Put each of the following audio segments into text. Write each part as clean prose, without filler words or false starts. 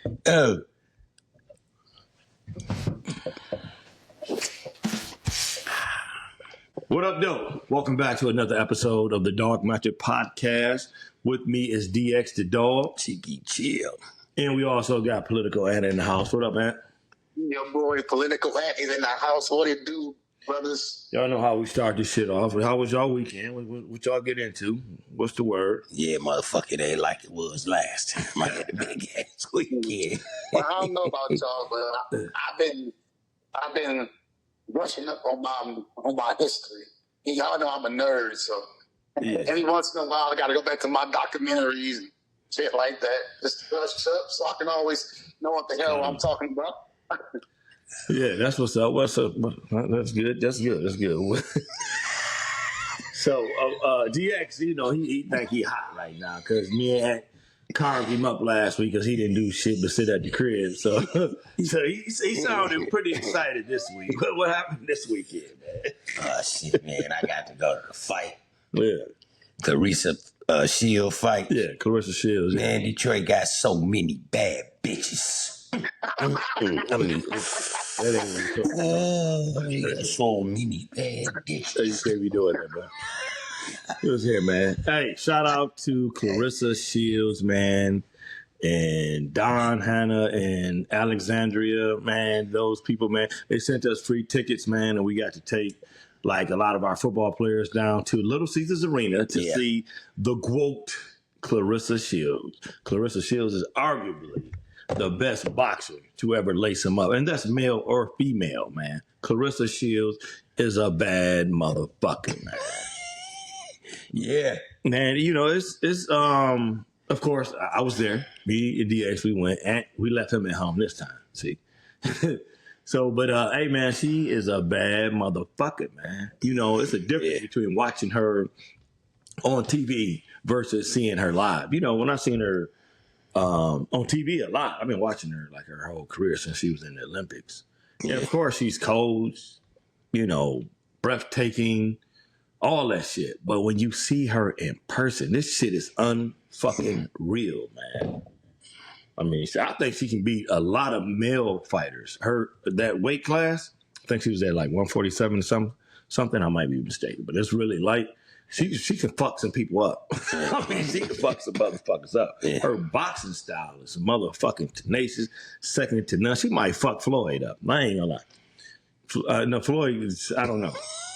Oh. What up, though? Welcome back to another episode of the Dog Magic Podcast. With me is DX the Dog. Cheeky chill. And we also got Political Anna in the house. What up, man? Your boy Political Anna's in the house. What it do, brothers? Y'all know how we start this shit off. How was y'all weekend? What y'all get into? What's the word? Yeah, motherfucker, it ain't like it was last time. I had a big ass weekend. Well, I don't know about y'all, but I've been brushing up on my history. And y'all know I'm a nerd, so every once in a while I got to go back to my documentaries and shit like that, just to brush up so I can always know what the hell I'm talking about. Yeah, that's what's up. What's up? That's good. That's good. So, DX, you know, he think he hot right now because me and carved him up last week because he didn't do shit but sit at the crib. So he sounded pretty excited this week. What happened this weekend, man? Oh, shit, man. I got to go to the fight. Yeah. Clarissa Shield fight. Yeah, Clarissa Shields. Yeah. Man, Detroit got so many bad bitches. I mean, so many bad bitches. You can't be doing that, man. It was here, man. Hey, shout out to Clarissa Shields, man, and Don, Hannah, and Alexandria, man. Those people, man, they sent us free tickets, man, and we got to take like a lot of our football players down to Little Caesars Arena to see the Gwoat Clarissa Shields. Clarissa Shields is arguably the best boxer to ever lace him up, and that's male or female, man. Clarissa Shields is a bad motherfucker, man. Yeah, man. You know, it's of course I was there. Me and DX, we went and we left him at home this time. See, so but hey, man, she is a bad motherfucker, man. You know, it's a difference between watching her on TV versus seeing her live. You know, when I seen her on TV a lot, I've been watching her like her whole career since she was in the Olympics. Yeah, of course she's cold, you know, breathtaking. All that shit. But when you see her in person, this shit is unfucking real, man. I mean, I think she can beat a lot of male fighters. That weight class, I think she was at like 147 or something. I might be mistaken, but it's really light. She can fuck some people up. I mean, she can fuck some motherfuckers up. Yeah. Her boxing style is motherfucking tenacious, second to none. She might fuck Floyd up. I ain't gonna lie. No, Floyd is, I don't know.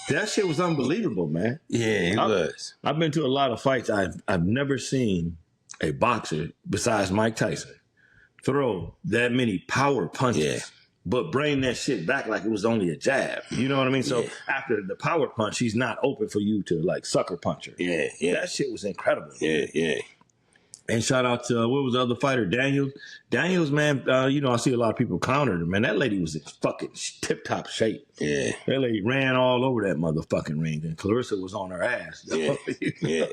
That shit was unbelievable, man. Yeah, it was. I've been to a lot of fights. I've never seen a boxer besides Mike Tyson throw that many power punches, but bring that shit back like it was only a jab. You know what I mean? So after the power punch, he's not open for you to like sucker punch her. Yeah. That shit was incredible. Yeah. And shout out to, what was the other fighter? Daniels, man, you know, I see a lot of people counter her, man. That lady was in fucking tip-top shape. Yeah. That lady ran all over that motherfucking ring, and Clarissa was on her ass. Yeah.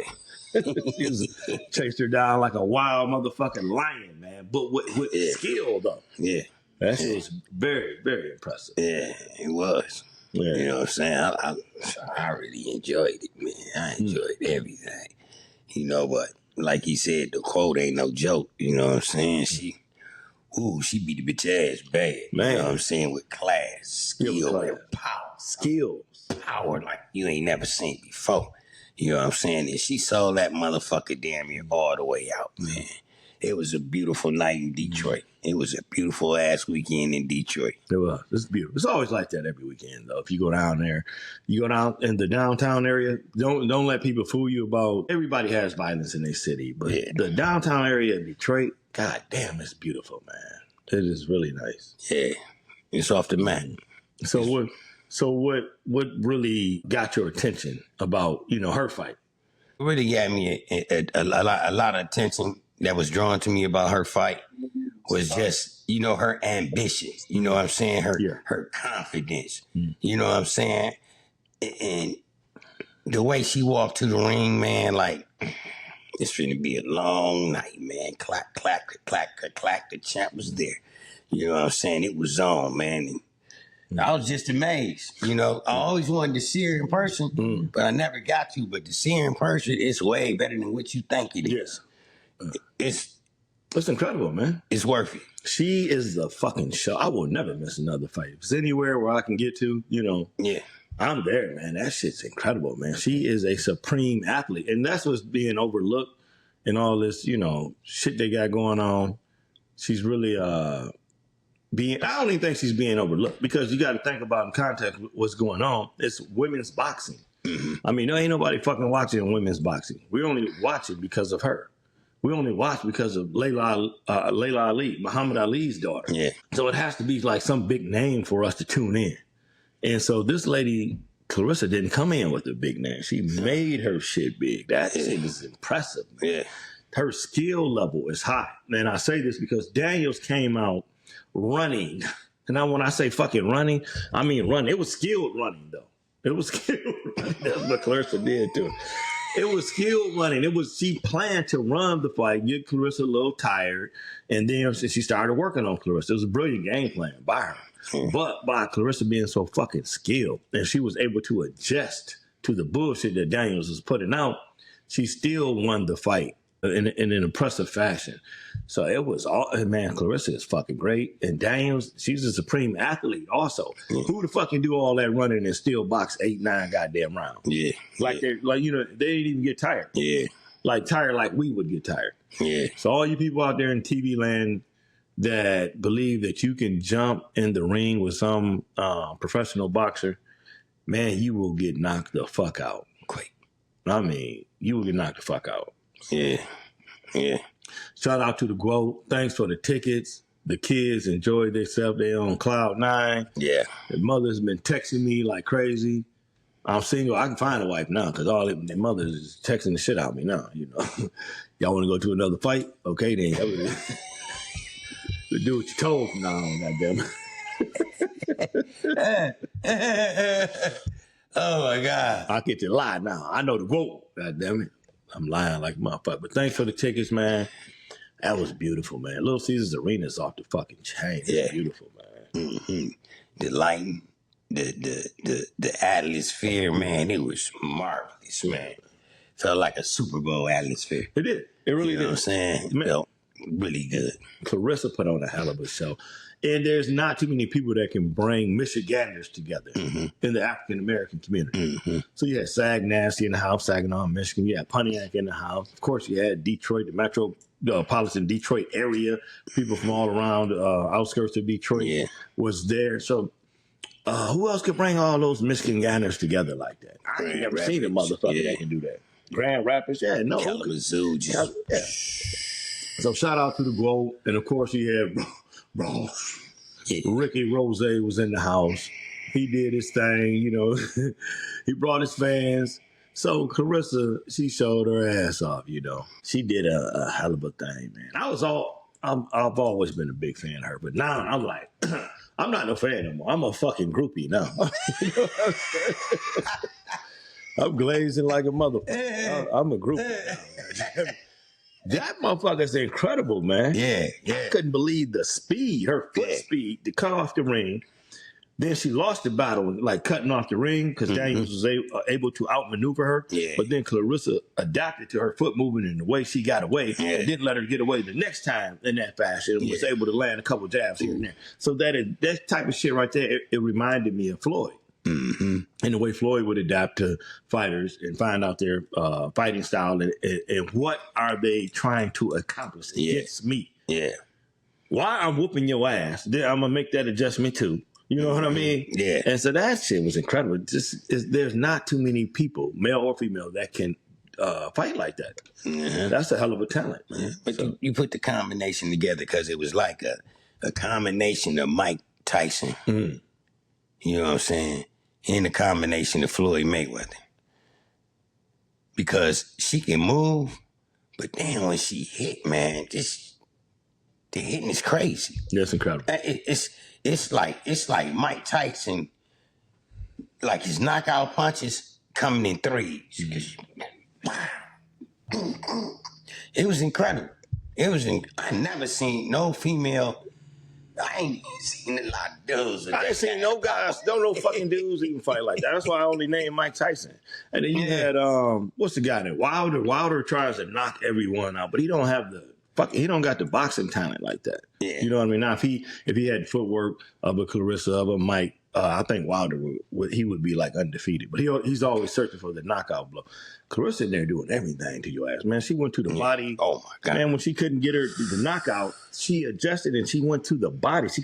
Chased her down like a wild motherfucking lion, man. But with skill, though. Yeah. That shit was very, very impressive. Yeah, it was. Yeah. You know what I'm saying? I really enjoyed it, man. I enjoyed everything. You know what? Like he said, the quote ain't no joke. You know what I'm saying? She beat the bitch ass bad. Man. You know what I'm saying? With class, skill, and power. Skills. Power like you ain't never seen before. You know what I'm saying? And she sold that motherfucker damn near all the way out, man. It was a beautiful night in Detroit. It was a beautiful ass weekend in Detroit. It was. It's beautiful. It's always like that every weekend, though. If you go down there, you go down in the downtown area, don't let people fool you about everybody has violence in their city. But the downtown area of Detroit, god damn, it's beautiful, man. It is really nice. Yeah. It's off the mat. So what really got your attention about, you know, her fight? It really got me a lot of attention that was drawn to me about her fight was just, you know, her ambition. You know what I'm saying? Her confidence. You know what I'm saying? And the way she walked to the ring, man, like, it's finna be a long night, man. Clack, clack, clack, clack. The champ was there. You know what I'm saying? It was on, man. And I was just amazed. You know, I always wanted to see her in person, but I never got to. But to see her in person, it's way better than what you think it is. It's incredible, man. It's worth it. She is the fucking show. I will never miss another fight. If it's anywhere where I can get to, Yeah. I'm there, man. That shit's incredible, man. She is a supreme athlete. And that's what's being overlooked in all this, shit they got going on. She's really I don't even think she's being overlooked because you got to think about in context what's going on. It's women's boxing. Mm-hmm. I mean, there ain't nobody fucking watching women's boxing. We only watch it because of her. We only watch because of Laila Ali, Muhammad Ali's daughter. Yeah. So it has to be like some big name for us to tune in. And so this lady, Clarissa, didn't come in with a big name. She made her shit big. That shit is impressive, man. Yeah. Her skill level is high. And I say this because Daniels came out running. And now when I say fucking running, I mean running. It was skilled running, though. It was skilled running. That's what Clarissa did, too. It was skilled running. She planned to run the fight, get Clarissa a little tired, and then she started working on Clarissa. It was a brilliant game plan by her. But by Clarissa being so fucking skilled, and she was able to adjust to the bullshit that Daniels was putting out, she still won the fight in an impressive fashion. So it was man, Clarissa is fucking great. And Daniels, she's a supreme athlete also. Who the fuck can do all that running and still box 8-9 goddamn rounds? Yeah. They didn't even get tired. Yeah. Tired like we would get tired. Yeah. So all you people out there in TV land that believe that you can jump in the ring with some professional boxer, man, you will get knocked the fuck out. Quick. I mean, you will get knocked the fuck out. Yeah. Yeah. Shout out to the Gwoat. Thanks for the tickets. The kids enjoyed themselves. They're on cloud 9. Yeah. The mother's been texting me like crazy. I'm single. I can find a wife now because all their mothers is texting the shit out of me now. Y'all want to go to another fight? Okay, then. Do what you told from now on, goddammit. Oh my God. I get to lie now. I know the Gwoat, goddammit. I'm lying like a motherfucker. But thanks for the tickets, man. That was beautiful, man. Little Caesars Arena is off the fucking chain. It's beautiful, man. Mm-hmm. The lighting, the atmosphere, man, it was marvelous, man. Felt like a Super Bowl atmosphere. It did. It really did. You know what I'm saying? It felt really good. Clarissa put on a hell of a show. And there's not too many people that can bring Michiganders together in the African-American community. Mm-hmm. So you had Sag Nasty in the house, Saginaw, Michigan. You had Pontiac in the house. Of course, you had Detroit, the metropolitan Detroit area. People from all around outskirts of Detroit was there. So who else could bring all those Michiganders together like that? I ain't never seen a motherfucker that can do that. Grand Rapids, Kalamazoo. So shout out to the Gwoat. And of course, you had Ricky Rose was in the house. He did his thing, he brought his fans. So Clarissa, she showed her ass off, She did a hell of a thing, man. I've always been a big fan of her, but now I'm like, I'm not no fan no more. I'm a fucking groupie now. I'm glazing like a motherfucker. I'm a groupie now. That motherfucker's incredible, man. Yeah. I couldn't believe the speed, her foot speed to cut off the ring. Then she lost the battle, like cutting off the ring because Daniels was able to outmaneuver her. Yeah. But then Clarissa adapted to her foot movement and the way she got away and didn't let her get away the next time in that fashion and was able to land a couple jabs here and there. So that type of shit right there, it reminded me of Floyd. Mm-hmm. And the way Floyd would adapt to fighters and find out their fighting style and what are they trying to accomplish against me. Yeah. Why I'm whooping your ass, then I'm going to make that adjustment too. You know what I mean? Yeah. And so that shit was incredible. There's not too many people, male or female, that can fight like that. Mm-hmm. That's a hell of a talent. Man. But you put the combination together because it was like a combination of Mike Tyson. Mm. You know what I'm saying? And a combination of Floyd Mayweather. Because she can move, but then when she hit, man, the hitting is crazy. That's incredible. It's like Mike Tyson, like his knockout punches coming in threes. It was incredible. I never seen no female. I ain't seen a lot of dudes. I ain't seen no guys, no fucking dudes even fight like that. That's why I only named Mike Tyson. And then you had, what's the guy that Wilder? Wilder tries to knock everyone out, but he don't have the he don't got the boxing talent like that. Yeah. You know what I mean? Now, if he had footwork of a Clarissa, of a Mike, I think Wilder would be like undefeated. But he's always searching for the knockout blow. Clarissa in there doing everything to your ass, man. She went to the body. Oh my God, man! When she couldn't get her the knockout, she adjusted and she went to the body. She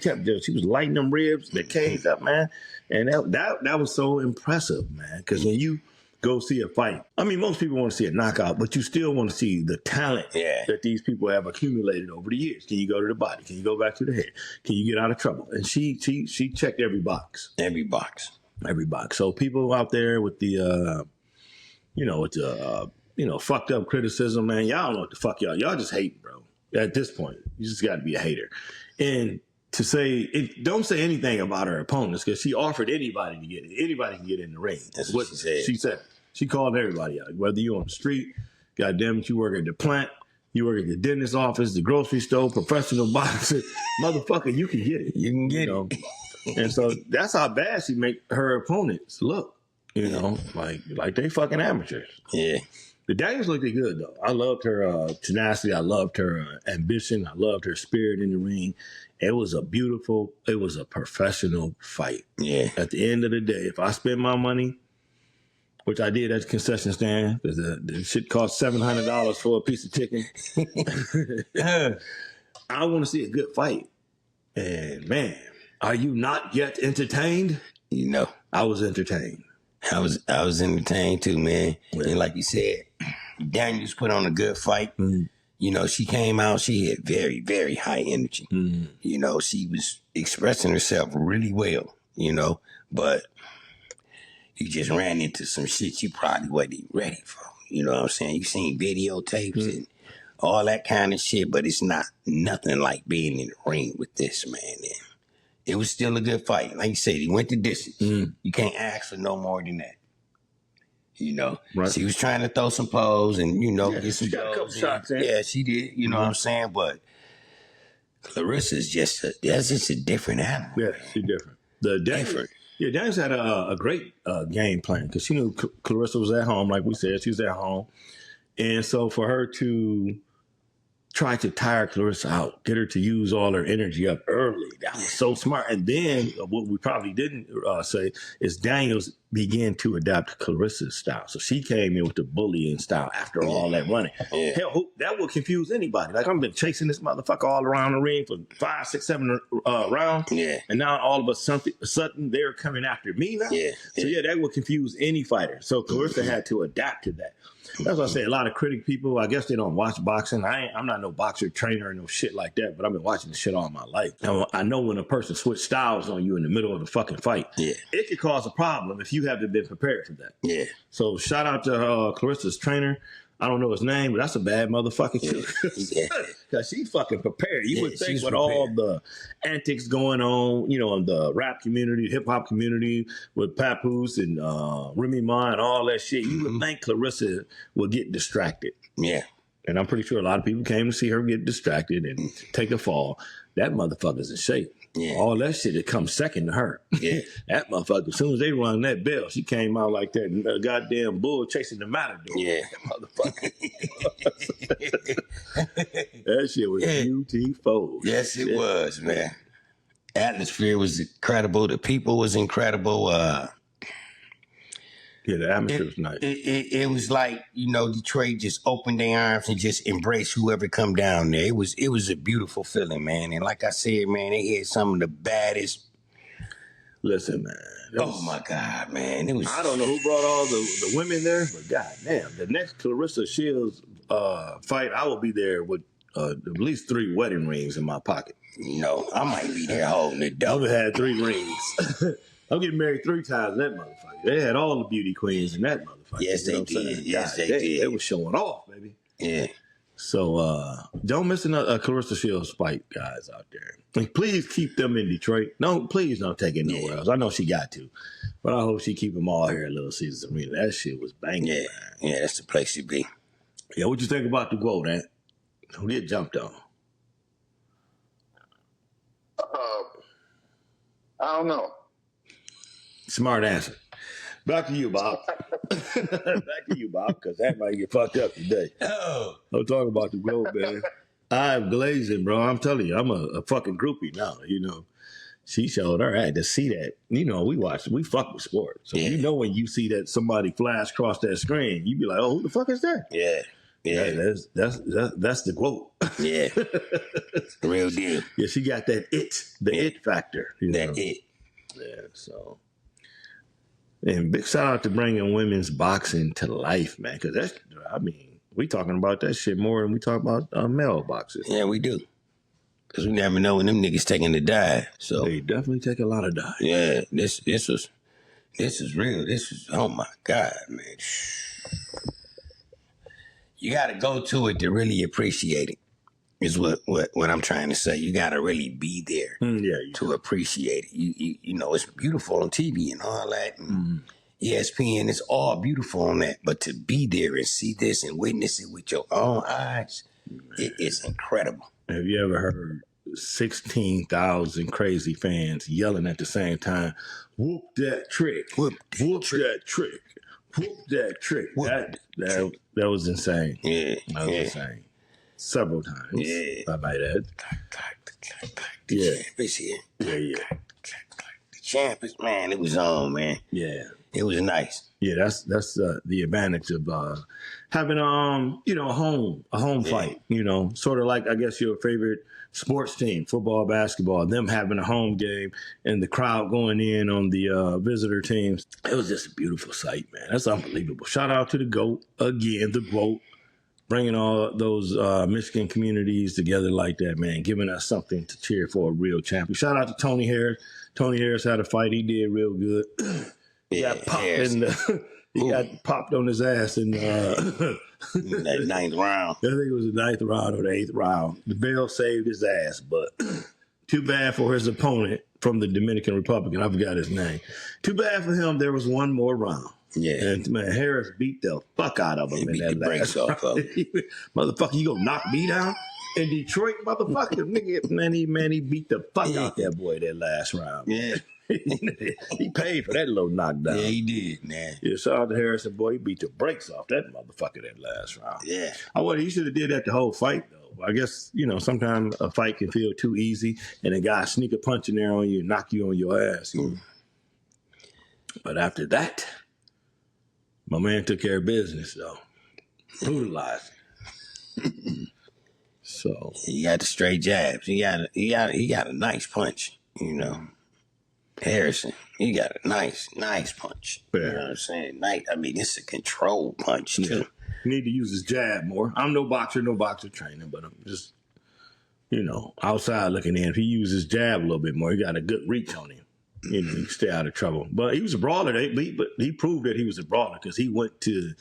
was lighting them ribs, the cage up, man. And that was so impressive, man. Because when you go see a fight, I mean, most people want to see a knockout, but you still want to see the talent that these people have accumulated over the years. Can you go to the body? Can you go back to the head? Can you get out of trouble? And she checked every box. Every box. So people out there with the, fucked up criticism, man, y'all don't know what the fuck y'all just hate, bro. At this point, you just got to be a hater. And to say, don't say anything about her opponents because she offered anybody to get it. Anybody can get in the ring. That's what she said. She said. She called everybody out. Whether you on the street, goddamn it, you work at the plant, you work at the dentist's office, the grocery store, professional boxer, motherfucker, you can get it. You can get it. And so that's how bad she make her opponents look. Like they fucking amateurs. Yeah. The Daniels looked good, though. I loved her tenacity. I loved her ambition. I loved her spirit in the ring. It was a professional fight. Yeah. At the end of the day, if I spend my money, which I did at the concession stand, because the shit cost $700 for a piece of chicken, I want to see a good fight. And, man, are you not yet entertained? I was entertained. I was entertained too, man. Yeah. And like you said, Daniels put on a good fight. Mm-hmm. She came out, she had very, very high energy. Mm-hmm. She was expressing herself really well, but you just ran into some shit you probably wasn't even ready for. You know what I'm saying? You seen videotapes and all that kind of shit, but it's nothing like being in the ring with this, man. And it was still a good fight. Like you said, he went the distance. You can't ask for no more than that. Right. She was trying to throw some pose and, get some shots in. Yeah, she did. You know what I'm saying? But Clarissa's that's just a different animal. Yeah, she's different. Daniels had a great game plan because she knew Clarissa was at home. Like we said, she was at home. And so for her to try to tire Clarissa out, get her to use all her energy up early, that was so smart. And then what we probably didn't say is Daniels began to adapt Clarissa's style. So she came in with the bullying style after all that running. Yeah. Hell, that will confuse anybody. Like, I've been chasing this motherfucker all around the ring for 5, 6, 7 rounds. Yeah. And now all of a sudden they're coming after me now. Yeah. So that will confuse any fighter. So Clarissa had to adapt to that. That's why I say a lot of critic people, I guess they don't watch boxing. I'm not no boxer trainer or no shit like that, but I've been watching this shit all my life. And I know when a person switches styles on you in the middle of the fucking fight, it could cause a problem if you haven't been prepared for that. Yeah. So shout out to Clarissa's trainer. I don't know his name, but that's a bad motherfucking chick. Because she's fucking prepared. You would think with all the antics going on, in the rap community, hip hop community, with Papoose and Remy Ma and all that shit, you would think Clarissa would get distracted. Yeah. And I'm pretty sure a lot of people came to see her get distracted and take a fall. That motherfucker's in shape. Yeah. All that shit that comes second to her. Yeah. That motherfucker, as soon as they rung that bell, she came out like that goddamn bull chasing the matador. Yeah. That motherfucker. That shit was beautiful. Yes, it was, man. Atmosphere was incredible. The people was incredible. The atmosphere was nice. It was like, Detroit just opened their arms and just embraced whoever come down there. It was a beautiful feeling, man. And like I said, man, they had some of the baddest. Listen, man. Oh my God, man. I don't know who brought all the women there, but goddamn, the next Clarissa Shields fight, I will be there with at least 3 wedding rings in my pocket. I might be there holding it down. I've had 3 rings. I'm getting married 3 times in that motherfucker. They had all the beauty queens in that motherfucker. Yes, they did. Yes, they did. They were showing off, baby. Yeah. So don't miss a Clarissa Shields fight, guys, out there. And please keep them in Detroit. No, please don't take it nowhere else. I know she got to. But I hope she keep them all here at Little Caesars Arena. That shit was banging. Yeah, yeah, that's the place to be. Yeah, what you think about the Gwoat, man? Who did jumped on? I don't know. Smart answer. Back to you, Bob. Back to you, Bob, because that might get fucked up today. Oh. I'm talking about the Gwoat, man. I'm glazing, bro. I'm telling you, I'm a fucking groupie now. She showed her. I had to see that. We fuck with sports. So when you see that somebody flash across that screen, you be like, oh, who the fuck is that? Yeah. Yeah. That's the Gwoat. Yeah. Real deal. Yeah, she got that it factor. It. Yeah, so. And big shout out to bringing women's boxing to life, man. Because we talking about that shit more than we talk about male boxing. Yeah, we do. Because we never know when them niggas taking the dive. So they definitely take a lot of dive. Yeah, this is real. This is, oh my God, man. You got to go to it to really appreciate it. Is what I'm trying to say. You got to really be there to appreciate it. You know, it's beautiful on TV and all that. And ESPN, it's all beautiful on that. But to be there and see this and witness it with your own eyes, it is incredible. Have you ever heard 16,000 crazy fans yelling at the same time, whoop that trick, whoop that trick, whoop that trick. That was insane. Yeah. That was insane. Several times. Yeah. I might add. The champions, man, it was on, man. Yeah. It was nice. Yeah, that's the advantage of having a home fight. Sort of like, I guess, your favorite sports team, football, basketball, them having a home game and the crowd going in on the visitor teams. It was just a beautiful sight, man. That's unbelievable. Shout out to the GOAT again, the Gwoat, bringing all those Michigan communities together like that, man, giving us something to cheer for, a real champion. Shout out to Tony Harris. Tony Harris had a fight. He did real good. He got popped on his ass in that ninth round. I think it was the ninth round or the eighth round. The bell saved his ass, but too bad for his opponent from the Dominican Republic. I forgot his name. Too bad for him. There was one more round. Yeah. And man, Harris beat the fuck out of him in that last round. Motherfucker, you gonna knock me down? In Detroit, motherfucker, nigga, man, he beat the fuck out that boy that last round. Yeah. He paid for that little knockdown. Yeah, he did, man. Yeah, shout out to Harrison, boy. He beat the brakes off that motherfucker that last round. Yeah. He should have did that the whole fight, though. I guess, sometimes a fight can feel too easy, and a guy sneak a punch in there on you and knock you on your ass. But after that, my man took care of business, though. Brutalized. So he got the straight jabs. He got a nice punch, Harrison, he got a nice punch. Yeah. You know what I'm saying? It's a control punch, too. Yeah. He need to use his jab more. I'm no boxer trainer, but I'm just, outside looking in. If he uses his jab a little bit more, he got a good reach on him. He can stay out of trouble. But he was a brawler, but he proved that he was a brawler because he went to,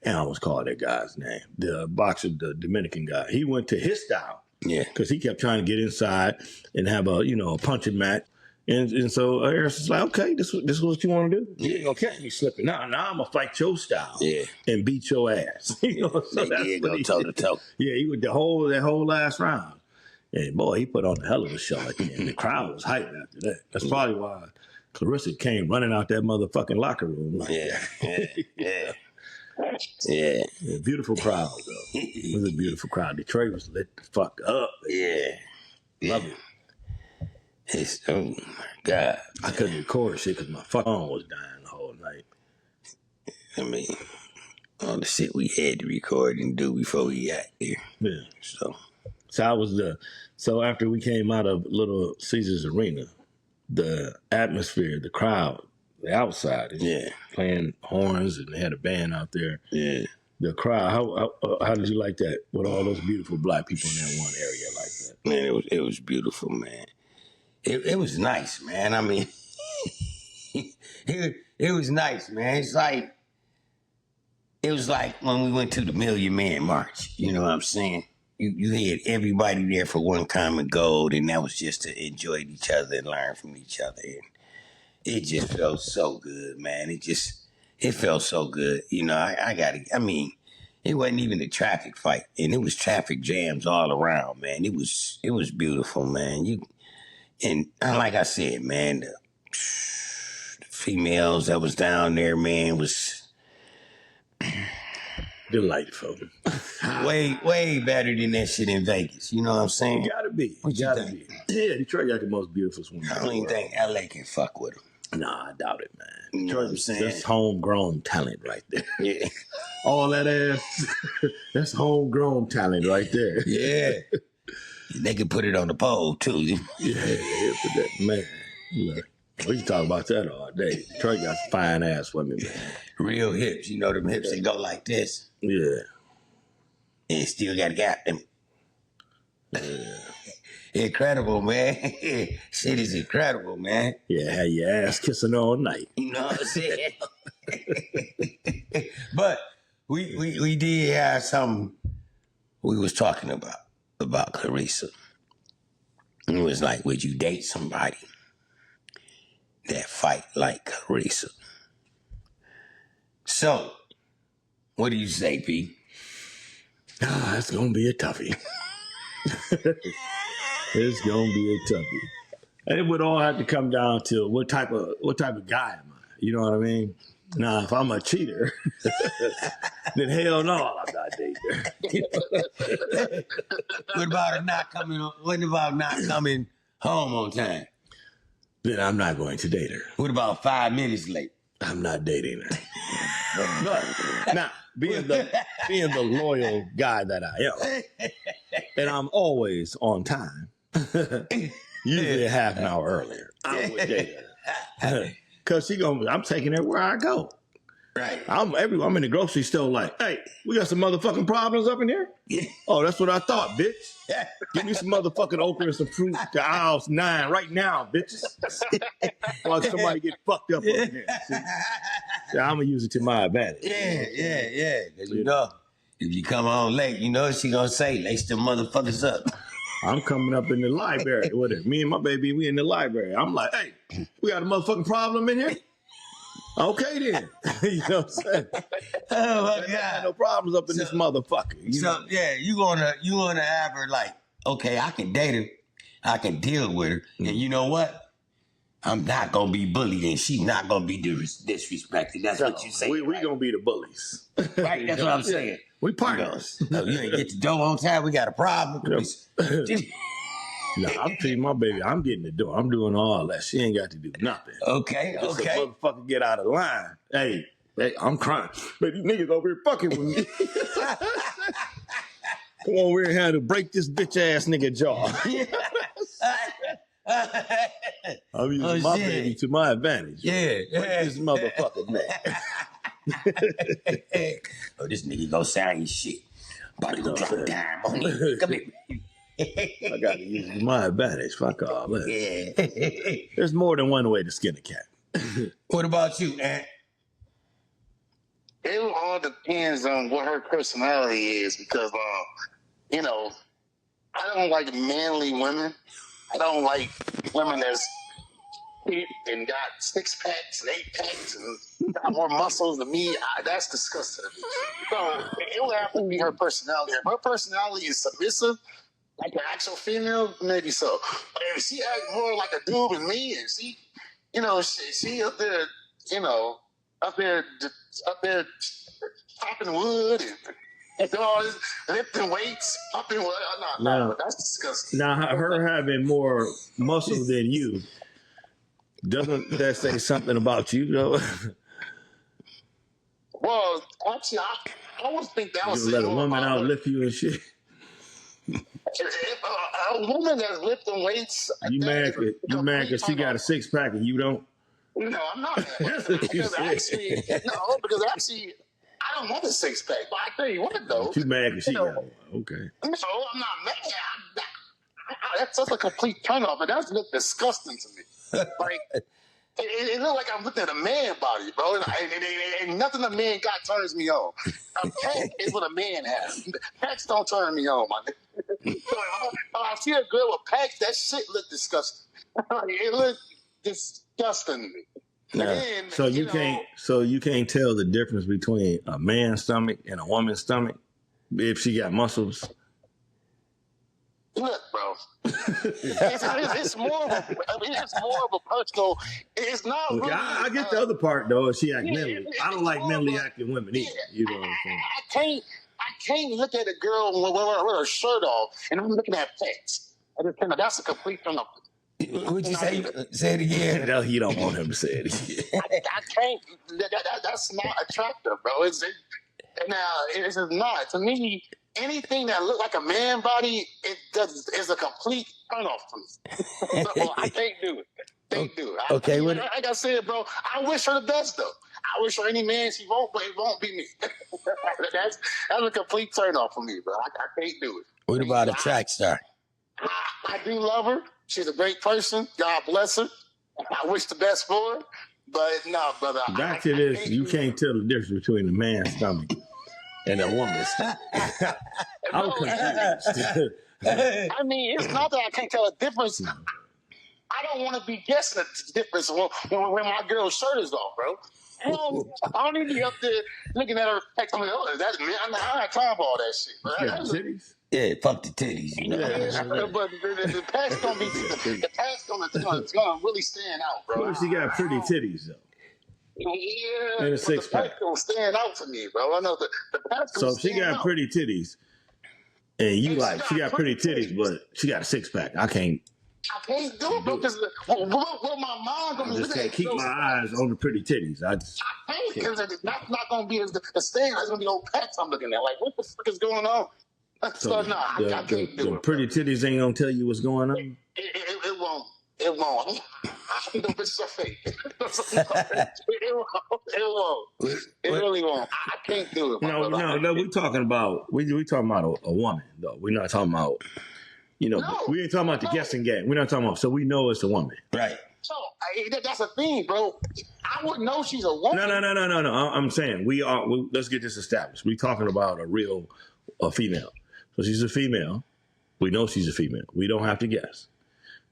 I almost call that guy's name, the boxer, the Dominican guy. He went to his style. Yeah. Because he kept trying to get inside and have a punching match. And so Harrison's like, okay, this is what you want to do? Yeah, okay, you slipping. Now I'm going to fight your style and beat your ass. So that's go toe to toe. Yeah, he went that whole last round. And boy, he put on a hell of a show at the end. The crowd was hyped after that. That's probably why Clarissa came running out that motherfucking locker room. Yeah. Beautiful crowd, though. It was a beautiful crowd. Detroit was lit the fuck up. Yeah. Love it. Oh my God. I couldn't record shit because my phone was dying the whole night. All the shit we had to record and do before we got there. Yeah. So after we came out of Little Caesars Arena, the atmosphere, the crowd, the outside, playing horns, and they had a band out there. Yeah. The crowd, how did you like that? With all those beautiful black people in that one area like that? Man, it was beautiful, man. It was nice, man. It was nice, man. It was like when we went to the Million Man March. You know what I'm saying? You had everybody there for one common goal, and that was just to enjoy each other and learn from each other. And it just felt so good, man. It felt so good. It wasn't even a traffic fight, and it was traffic jams all around, man. It was beautiful, man. And like I said, man, the females that was down there, man, Delightful. Way better than that shit in Vegas. You know what I'm saying? You gotta be. What you think? Yeah, Detroit got the most beautiful swimming. I don't even think LA can fuck with them. Nah, I doubt it, man. You know what I'm saying? That's homegrown talent right there. Yeah. All that ass, that's homegrown talent right there. Yeah. They can put it on the pole, too. Yeah, put that, man. Look, we can talk about that all day. Detroit got fine ass women, man. Real hips. You know them hips, they go like this. Yeah. And still got to gap them. Incredible, man. Shit is incredible, man. Yeah, had your ass kissing all night. You know what I'm saying? But we did have something we was talking about Clarissa. It was like, would you date somebody that fight like Clarissa? So, what do you say, P? It's gonna be a toughie. It's gonna be a toughie. And it would all have to come down to what type of guy am I? You know what I mean? Now, if I'm a cheater, then hell no, I'm not dating her. What about not coming home on time? Then I'm not going to date her. What about 5 minutes late? I'm not dating her. But now, being the loyal guy that I am, and I'm always on time, usually a half an hour earlier, I would date her. Cause I'm taking her where I go. Right. I'm in the grocery store like, hey, we got some motherfucking problems up in here? Yeah. Oh, that's what I thought, bitch. Give me some motherfucking okra and some fruit to aisle 9 right now, bitches. While somebody get fucked up in here. See, I'm gonna use it to my advantage. Yeah. You know, if you come home late, you know what she gonna say? Lace them motherfuckers up. I'm coming up in the library with her. Me and my baby, we in the library. I'm like, hey, we got a motherfucking problem in here? Okay then. You know what I'm saying? Oh my God. No problems up in this motherfucker. You wanna have her like, okay, I can date her, I can deal with her, and you know what? I'm not gonna be bullied and she's not gonna be disrespected. That's what you say. We gonna be the bullies. Right, that's what I'm saying. We partners. No, you ain't get the dough on time, we got a problem. No, I'm telling my baby, I'm getting the door. I'm doing all that. She ain't got to do nothing. Okay. Just a motherfucker get out of line. Hey, I'm crying. But these niggas over here fucking with me. Come on, we're here to break this bitch ass nigga jaw. I'm using my baby to my advantage. Yeah. Break this motherfucker, man. Oh, this nigga go sound his shit. About to go drop a dime on you. Come here. I got to use it to my advantage. Fuck all that. Yeah. There's more than one way to skin a cat. What about you, Ant? It all depends on what her personality is because, I don't like manly women. I don't like women that's fit and got 6-packs and 8-packs and got more muscles than me. That's disgusting to me. So it would have to be her personality. If her personality is submissive, like an actual female, maybe so. But if she acts more like a dude than me, and she up there, up there chopping wood and all this, lifting weights, popping wood. No, that's disgusting. Now, her having more muscle than you, doesn't that say something about you, though? Well, actually, I always think that was. You let a woman outlift you and shit. If a woman that's lifting weights, you mad because she got a 6-pack and you don't? No, I'm not mad. because actually, I don't want a 6-pack. But I tell you what, though, you mad because she got one? Okay. No, I'm not mad. That's just a complete turnoff, but that's look disgusting to me. Like it looks like I'm looking at a man body, bro. And nothing a man got turns me on. A pack is what a man has. Packs don't turn me on, my nigga. So if I see a girl with packs, that shit look disgusting. It look disgusting to me. Then, so you can't tell the difference between a man's stomach and a woman's stomach if she got muscles. Look, bro. It's more of a personal. It's not. Okay, really, I get the other part though. She act yeah, mentally. I don't like mentally active women either. You know what I'm saying? I can't look at a girl with her shirt off and I'm looking at pecs. That's a complete turn off. What'd you say? Say it again. No, you don't want him to say it. I can't. That's not attractive, bro. It's not. To me, anything that look like a man body, is a complete turn off for me. So I can't do it. Can't do it. Okay, like I said, bro, I wish her the best though. I wish her any man she won't, but it won't be me. that's a complete turn off for me, bro. I can't do it. What about a track star? I do love her. She's a great person. God bless her. I wish the best for her. But no, brother. Back to this, you can't tell the difference between a man's stomach and a woman's. I'm confused. I mean, it's not that I can't tell a difference. I don't want to be guessing the difference when my girl's shirt is off, bro. I don't need to be up there looking at her pecs. I'm like, oh, that's me. I don't have time for all that shit. Yeah, titties. Yeah, fuck the titties, you know. Yeah, but the pecs gonna be it's gonna really stand out, bro. What if she got pretty titties though? Yeah, and a six pack. The pecs gonna stand out to me, bro. I know the pecs. So if she got pretty titties, and you like she got pretty titties, but she got a six pack, I can't do it, bro, because what my mom gonna just can't keep my eyes on the pretty titties. I can't, because it's not gonna be the stand. It's gonna be old pecs I'm looking at. Like, what the fuck is going on? So no, I can't do it. Pretty titties ain't gonna tell you what's going on. It won't. It won't. The bitches are fake. It won't. It really won't. I can't do it. No. We talking about a woman though. We're not talking about. We ain't talking about the guessing game. We're not talking about. So we know it's a woman, right? So that's a thing, bro. I wouldn't know she's a woman. No. I'm saying let's get this established. We're talking about a female. So she's a female. We know she's a female. We don't have to guess.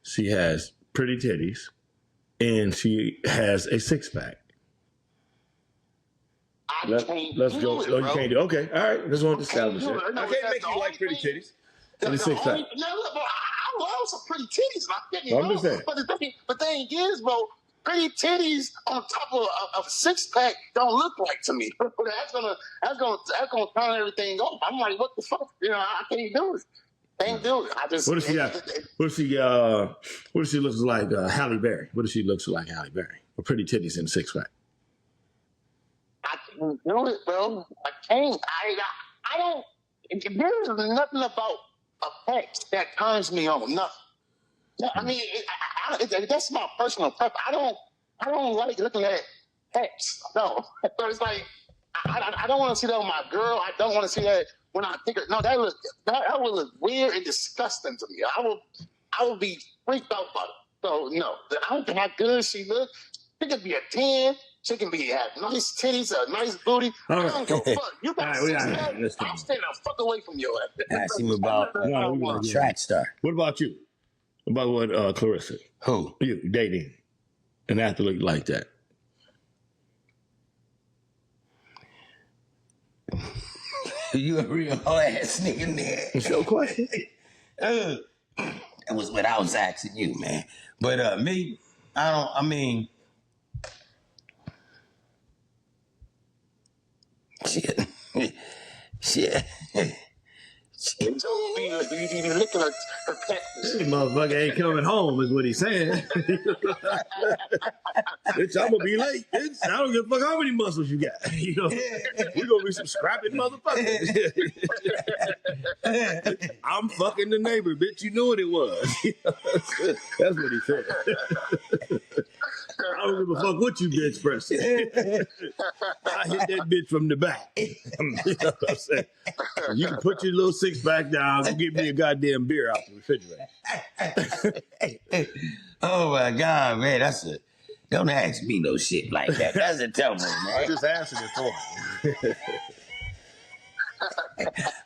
She has pretty titties, and she has a six pack. Let's go. It, you can't do. Okay, all right. Just want to establish it. I can't make you like pretty titties. And a six pack. I love some pretty titties. I'm just saying. But the thing is, bro, pretty titties on top of a six pack don't look like to me. That's gonna turn everything off. I'm like, what the fuck? I can't do it. Can't do it. I just. What if she got? What if she looks like Halle Berry? What if she looks like Halle Berry? With pretty titties and a six pack. I can't do it, bro. I can't. I don't. There's nothing about a pecs that turns me on. Nothing. I mean, that's my personal preference. I don't like looking at pecs. No, but it's like I don't want to see that on my girl. I don't want to see that when I think. No, that would look weird and disgusting to me. I would be freaked out by it. So no, I don't care how good she looks. She could be a 10. She can have nice titties, a nice booty. All right. I don't give a fuck. You got I'm staying the fuck away from your ass. Ask him about a track star. What about you? About what Clarissa? Who? You dating an athlete like that? You a real ass nigga, man. It's your question. That was what I was asking you, man. But me, I mean, shit. You looking at her pet. This motherfucker ain't coming home, is what he's saying. Bitch, I'm gonna be late. Bitch. I don't give a fuck how many muscles you got. We're gonna be some scrappy motherfuckers. I'm fucking the neighbor, bitch. You knew what it was. That's what he said. I don't give a fuck what you bitch pressing. I hit that bitch from the back. You know what I'm saying? You can put your little six pack down, go get me a goddamn beer out the refrigerator. Oh my God, man, don't ask me no shit like that. That's a tough one, man. I just answered it for him.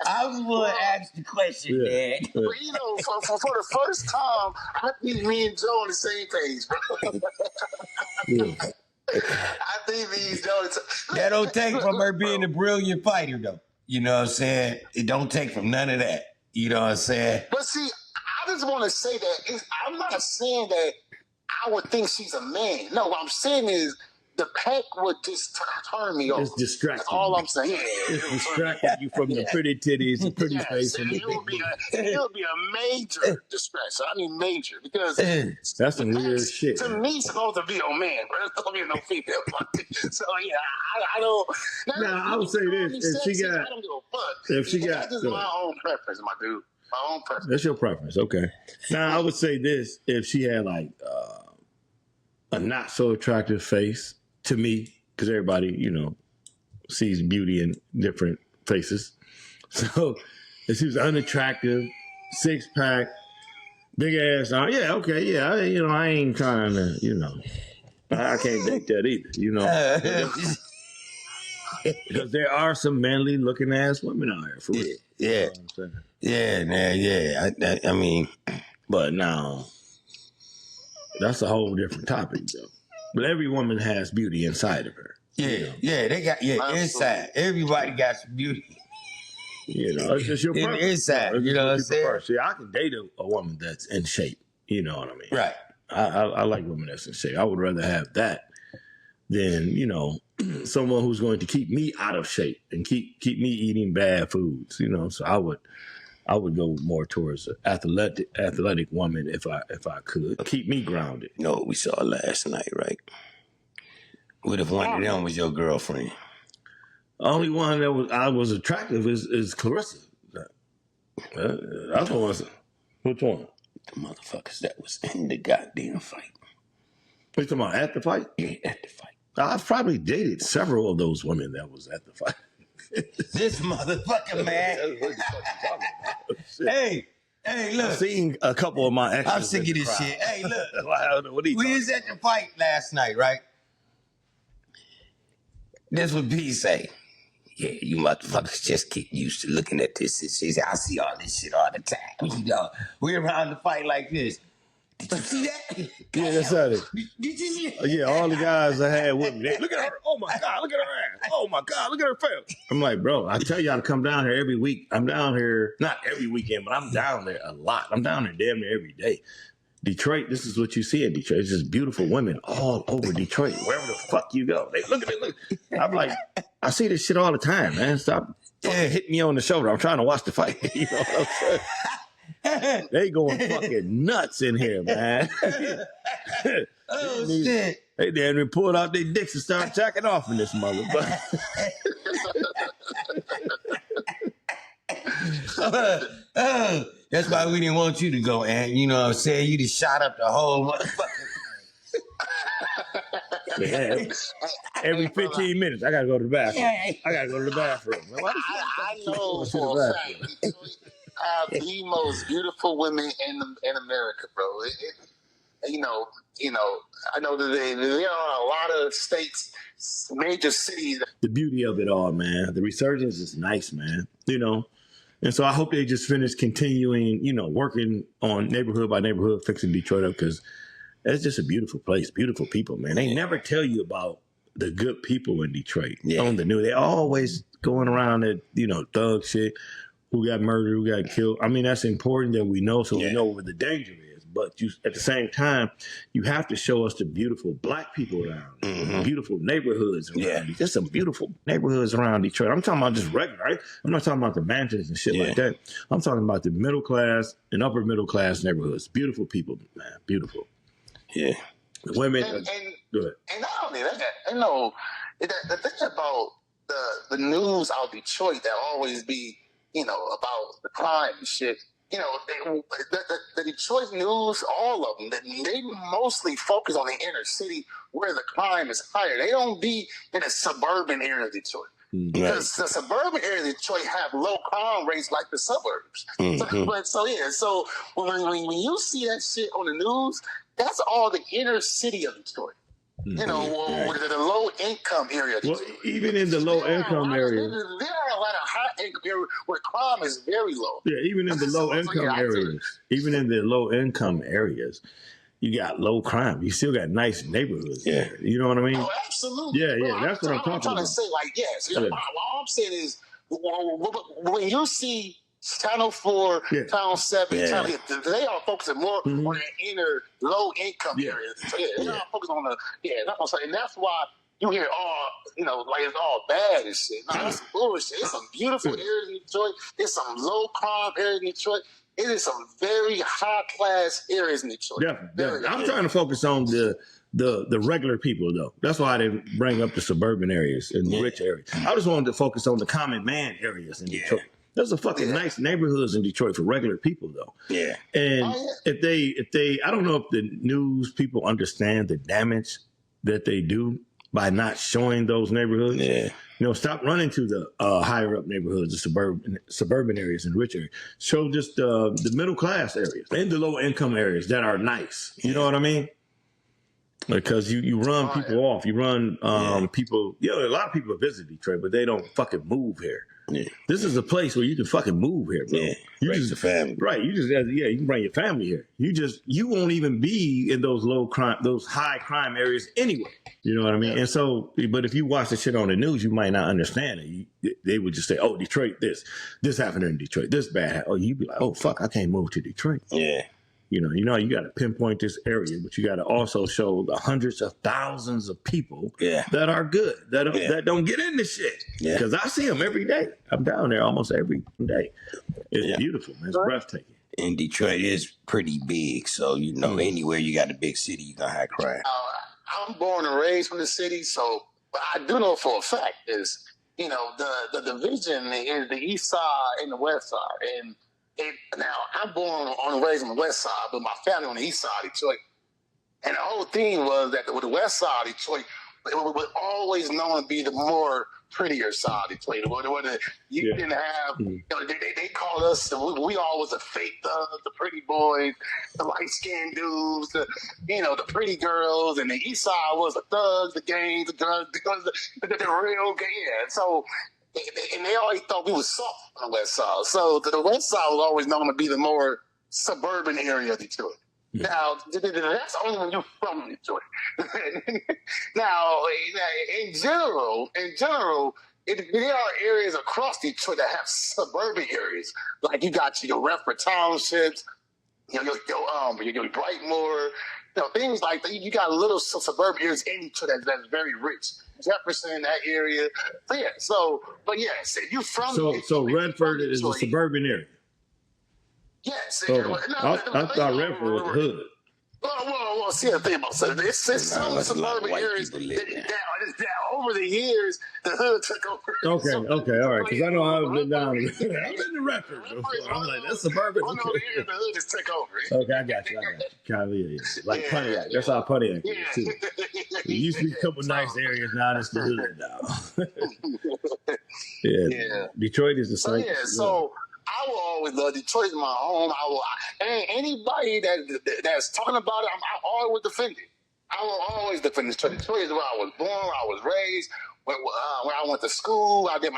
I was going to ask the question, man. But for the first time, I think me and Joe on the same page, bro. I think me and Joe. That don't take from her being a brilliant fighter, though. You know what I'm saying? It don't take from none of that. You know what I'm saying? But see, I just want to say that I'm not saying that I would think she's a man. No, what I'm saying is the pack would just turn me off. It's distracting. That's all I'm saying. It's distracting you from the pretty titties and pretty face. It would be a major distraction. I mean major, because that's some weird shit. To me, it's supposed to be a man, but it's supposed to be no female. So yeah, I don't. Now I would say this: I don't give a fuck. If she got, that's just my own preference, my dude. My own preference. That's your preference, okay? Now I would say this: if she had like a not so attractive face to me, because everybody, you know, sees beauty in different faces. So if she was unattractive, 6-pack, big ass, yeah, okay, yeah, I ain't trying to, I can't date that either, because there are some manly looking ass women out here, for real. Yeah, yeah, man, yeah. I mean, but now that's a whole different topic, though. But every woman has beauty inside of her. Yeah, they got inside. Everybody got some beauty. It's just your preference. Inside, you know what I'm saying? See, I can date a woman that's in shape. You know what I mean? Right. I like women that's in shape. I would rather have that than someone who's going to keep me out of shape and keep me eating bad foods. So I would go more towards an athletic woman if I could. Keep me grounded. You know what we saw last night, right? What if one of them was your girlfriend? The only one that I was attractive is Clarissa. That's one. Which one? The motherfuckers that was in the goddamn fight. You talking about at the fight? Yeah, at the fight. I've probably dated several of those women that was at the fight. This motherfucker, man. Hey, look. I've seen a couple of my exes. I'm sick of this shit. Hey, look. We was at the fight last night, right? This what P say. Yeah, you motherfuckers just get used to looking at this. She said, I see all this shit all the time. We around the fight like this. Did you see that? Yeah, that's how it. Did you see that? Yeah, all the guys I had with me. Look at her. Oh my God, look at her ass. Oh my God, look at her face. I'm like, bro, I tell y'all to come down here every week. I'm down here, not every weekend, but I'm down there a lot. I'm down there damn near every day. Detroit, this is what you see in Detroit. It's just beautiful women all over Detroit. Wherever the fuck you go. Look at it, look. I'm like, I see this shit all the time, man. Stop hitting me on the shoulder. I'm trying to watch the fight. You know what I'm saying? They going fucking nuts in here, man. Oh, shit. They damn near pulled out their dicks and started jacking off in this motherfucker. That's why we didn't want you to go, and you know what I'm saying? You just shot up the whole motherfucker. Man, every 15 minutes, I gotta go to the bathroom. I gotta go to the bathroom. I know for a fact Detroit have the most beautiful women in America, bro. I know that there are a lot of states, major cities. The beauty of it all, man. The resurgence is nice, man. And so I hope they just finish continuing, working on neighborhood by neighborhood, fixing Detroit up, because it's just a beautiful place, beautiful people, man. They never tell you about the good people in Detroit on the news. They always going around that, thug shit, who got murdered, who got killed. I mean, that's important that we know, so we know where the danger is. But at the same time, you have to show us the beautiful black people around, beautiful neighborhoods around. There's some beautiful neighborhoods around Detroit. I'm talking about just regular, right? I'm not talking about the mansions and shit like that. I'm talking about the middle class and upper middle class neighborhoods. Beautiful people, man. Beautiful. Yeah. The women. And go ahead. And not only that, the thing about the news out of Detroit that always be, about the crime and shit. The Detroit news, all of them, they mostly focus on the inner city where the crime is higher. They don't be in a suburban area of Detroit. Because the suburban area of Detroit have low crime rates like the suburbs. So when you see that shit on the news, that's all the inner city of Detroit. The low income area. Well, even in the low income area, there are a lot of high income areas where crime is very low. Yeah, even in the low income areas, you got low crime. You still got nice neighborhoods. Yeah, you know what I mean? Oh, absolutely. Yeah, that's what I'm talking about. I'm trying to say, all I'm saying is when you see Channel 4, Channel 7, Channel 8, they are focusing more on the inner low income areas. So they're not focused on and that's why you hear like it's all bad and shit. No, that's some bullshit. It's some beautiful areas in Detroit. It's some low crime areas in Detroit. It is some very high class areas in Detroit. Definitely. I'm trying to focus on the regular people though. That's why I didn't bring up the suburban areas and the rich areas. I just wanted to focus on the common man areas in Detroit. There's a fucking nice neighborhoods in Detroit for regular people though. Yeah. And if they I don't know if the news people understand the damage that they do by not showing those neighborhoods. Yeah. Stop running to the higher up neighborhoods, the suburban areas and rich areas. Show just the middle class areas and the low income areas that are nice. You know what I mean? Because you run people off. You run people. A lot of people visit Detroit, but they don't fucking move here. Yeah. This is a place where you can fucking move here, bro. Yeah. You just a family. Right. You can bring your family here. You won't even be in those those high crime areas anyway. You know what I mean? And so, but if you watch the shit on the news, you might not understand it. They would just say, oh, Detroit, this happened in Detroit, this bad. Oh, you'd be like, oh, fuck, I can't move to Detroit. Yeah. You got to pinpoint this area, but you got to also show the hundreds of thousands of people that are good, that don't get into shit. Because I see them every day. I'm down there almost every day. It's beautiful, man. It's breathtaking. And Detroit is pretty big, so anywhere you got a big city, you gonna have crime. I'm born and raised from the city, so I do know for a fact is the division is the east side and the west side, and now, I'm born and raised on the west side, but my family on the east side of Detroit. And the whole thing was that with the west side of Detroit, it was always known to be the more prettier side of Detroit. You didn't have, they called us, we all was the fake thugs, the pretty boys, the light-skinned dudes, the pretty girls, and the east side was the thugs, the gangs, the drugs, the real gang. Yeah. So, and they always thought we was soft on the west side. So the west side was always known to be the more suburban area of Detroit. Yeah. Now, that's only when you're from Detroit. Now, in general, there are areas across Detroit that have suburban areas. Like you got your Redford townships, your Brightmoor, things like that. You got little suburban areas in Detroit that's very rich. Jefferson, that area. If you're from So Redford is a suburban area. Yes. I thought Redford was the hood. Well, see the thing about it. It's some suburban areas that over the years the hood took over. Okay, all right. Because I know I've been down. I've been to Redford. I'm like, that's suburban. One of the areas the hood just took over. Okay, I got you. Kind of, like Pontiac. That's how Pontiac is too. There used to be a couple nice areas. Now it's the hood now. Detroit is the same. So I will always love Detroit is my home. And anybody that's talking about it, I always defend it. I will always defend Detroit. Detroit is where I was born, where I was raised, where I went to school. I did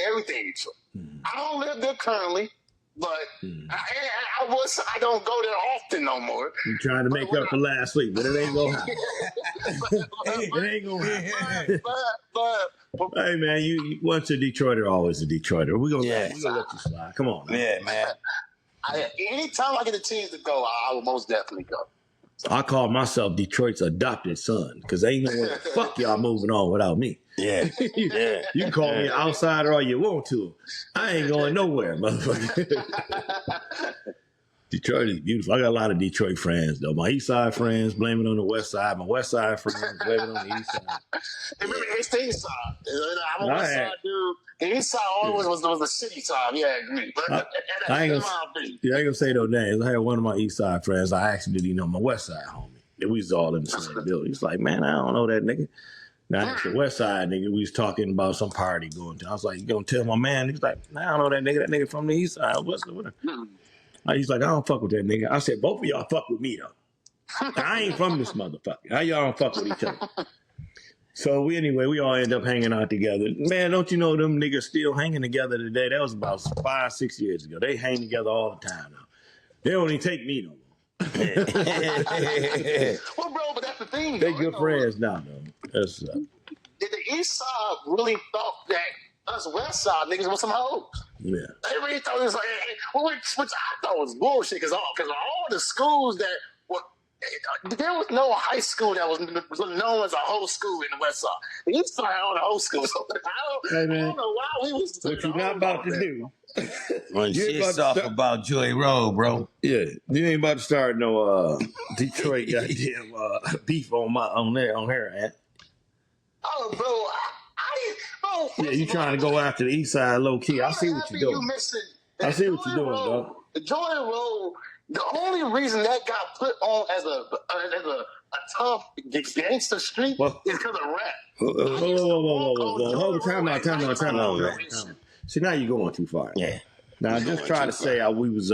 everything in Detroit. I don't live there currently, but I don't go there often no more. You're trying to make up for last week, but it ain't gonna happen. It ain't gonna happen. But hey man, you once a Detroiter, always a Detroiter. We're gonna let you slide. Come on, man. Yeah, man. Anytime I get a chance to go, I will most definitely go. I call myself Detroit's adopted son because ain't no way the fuck y'all moving on without me. Yeah. You can call me an outsider all you want to. I ain't going nowhere, motherfucker. Detroit is beautiful. I got a lot of Detroit friends, though. My east side friends blame it on the west side. My west side friends blame it on the east side. Remember, it's the east side. I'm a west side dude. The east side always was the city side. Yeah, I ain't gonna say those names. I had one of my east side friends. I actually didn't know my west side homie. We was all in the same building. He's like, man, I don't know that nigga. Now, it's the west side nigga. We was talking about some party going to. I was like, you gonna tell my man? He's like, nah, I don't know that nigga. That nigga from the east side. What's the He's like, I don't fuck with that nigga. I said, both of y'all fuck with me, though. I ain't from this motherfucker. How y'all don't fuck with each other? So we all end up hanging out together. Man, don't you know them niggas still hanging together today? That was about 5-6 years ago. They hang together all the time now. They don't even take me no more. Well, bro, but that's the thing. They good friends now, though. That's Did the east side really thought that us west side niggas was some hoes? Yeah. They really thought it was like, which I thought was bullshit because all the schools that were, there was no high school that was known as a whole school in the West Side. The East Side had all the whole schools. So I don't know why we was. What you're not about to do. When shit's off about Joy Road, bro. Yeah, you ain't about to start no Detroit goddamn beef on her, Aunt. Oh, bro, yeah, you trying to go after the East Side low key. I see what you're doing. I see what you're doing, dog. The Jordan Road. The only reason that got put on as a tough gangster street is because of rap. Whoa. Hold time out. See, now you're going too far. Yeah. Now, I just try to say how we was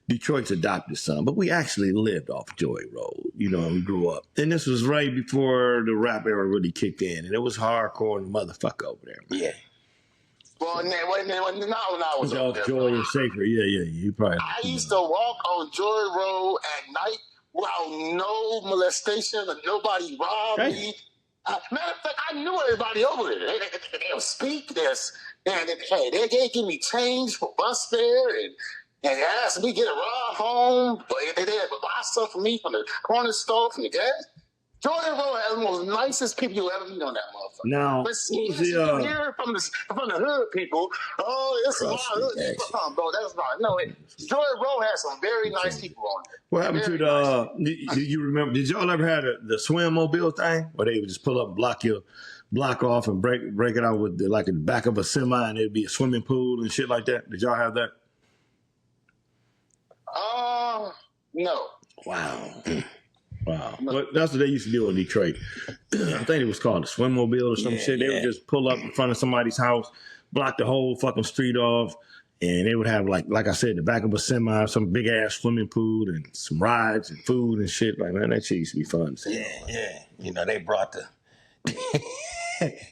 Detroit's adopted son, but we actually lived off Joy Road, and we grew up. And this was right before the rap era really kicked in, and it was hardcore and motherfucker over there, man. Yeah. Well, now I was off Joy and Sacred. Yeah, you probably. I used to walk on Joy Road at night without no molestation and nobody robbed me. Matter of fact, I knew everybody over there. They'll speak this, and they give me change for bus fare and asked me to get a ride home. But they buy stuff for me from the corner store, from the gas. Jordan Road has the most nicest people you'll ever meet on that motherfucker. Now, but see, you hear from the hood people, this is my hood. Bro, that's not. No, Jordan Road has some very nice people on it. What happened to do you remember, did y'all ever have the swim mobile thing? Where they would just pull up and block off and break it out with like the back of a semi and it'd be a swimming pool and shit like that? Did y'all have that? No. Wow. But that's what they used to do in Detroit. I think it was called a swim-mobile or some shit. They would just pull up in front of somebody's house, block the whole fucking street off, and they would have, like I said, the back of a semi, some big-ass swimming pool and some rides and food and shit. Like, man, that shit used to be fun. Yeah. They brought the...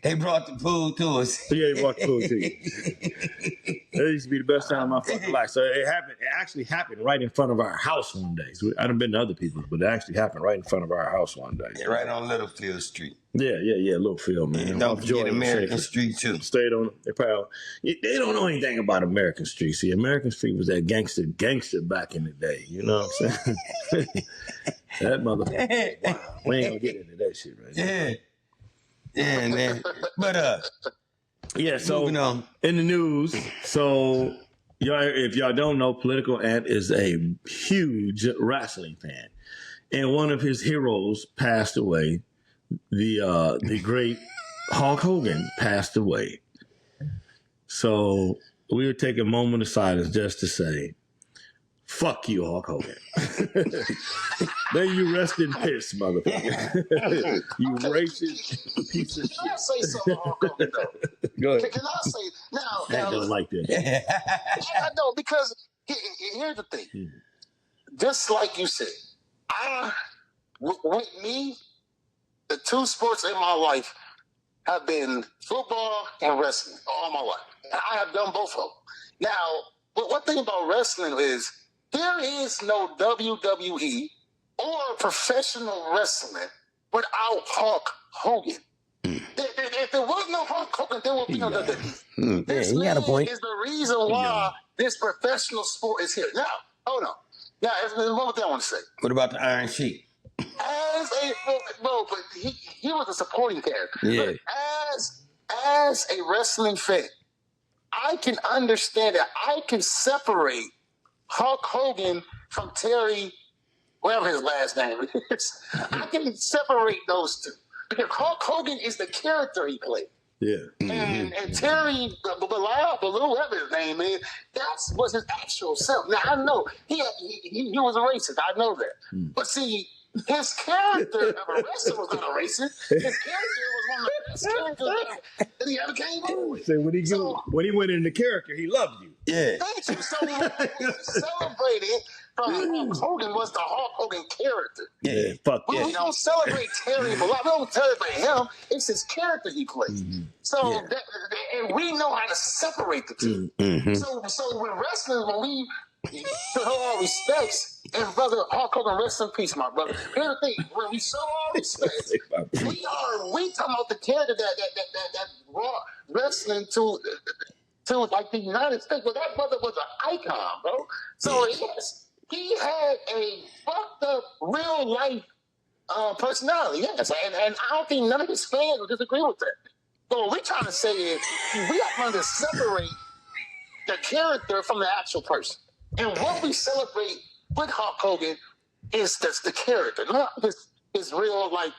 They brought the pool to us. Yeah, they brought the pool to you. That used to be the best time of my fucking life. So it actually happened right in front of our house one day. So I done been to other people's, but it actually happened right in front of our house one day. Yeah, right on Littlefield Street. Yeah, Littlefield, man. Don't forget American Street, too. Stayed on they don't know anything about American Street. See, American Street was that gangster back in the day. You know what I'm saying? That motherfucker. Wow. We ain't gonna get into that shit right now. Yeah. Yeah, man. But so moving on in the news. So if y'all don't know, Political Ant is a huge wrestling fan, and one of his heroes passed away. The great Hulk Hogan passed away. So we'll take a moment of silence just to say, fuck you, Hulk Hogan. Then you rest in piss, motherfucker. You racist piece of shit. Can I say something, Hulk Hogan, though? Go ahead. Can I say, now I don't like that. I know, because here's the thing. Just like you said, with me, the two sports in my life have been football and wrestling all my life. I have done both of them. Now, one thing about wrestling is there is no WWE or professional wrestling without Hulk Hogan. If there was no Hulk Hogan, there would be no WWE. This you got a point. Is the reason why this professional sport is here. Now, hold on. Now, there's one thing I want to say. What about the Iron Sheik? But he was a supporting character. Yeah. But as a wrestling fan, I can understand that. I can separate Hulk Hogan from Terry, whatever his last name is. I can separate those two. Because Hulk Hogan is the character he played. Yeah. And Terry Baloo, whatever his name is, that was his actual self. Now, I know he was a racist. I know that. But see, his character of a wrestler was not a racist. His character was one of the best characters that he ever came up with. So when he went into character, he loved you. Yeah. Thank you. So what we celebrated from Hulk Hogan was the Hulk Hogan character. Yeah, fuck yeah. We don't celebrate Terry Baloo. We don't celebrate him. It's his character he plays. So and we know how to separate the two. So when wrestling, when we show all respects, and brother Hulk Hogan, rest in peace, my brother. Here's the thing: when we show all respects, we talking about the character that brought wrestling to to like the United States, but that brother was an icon, bro. So yes, he had a fucked up real life personality, yes, and I don't think none of his fans would disagree with that. So what we're trying to say is we are trying to separate the character from the actual person, and what we celebrate with Hulk Hogan is the character, not his real life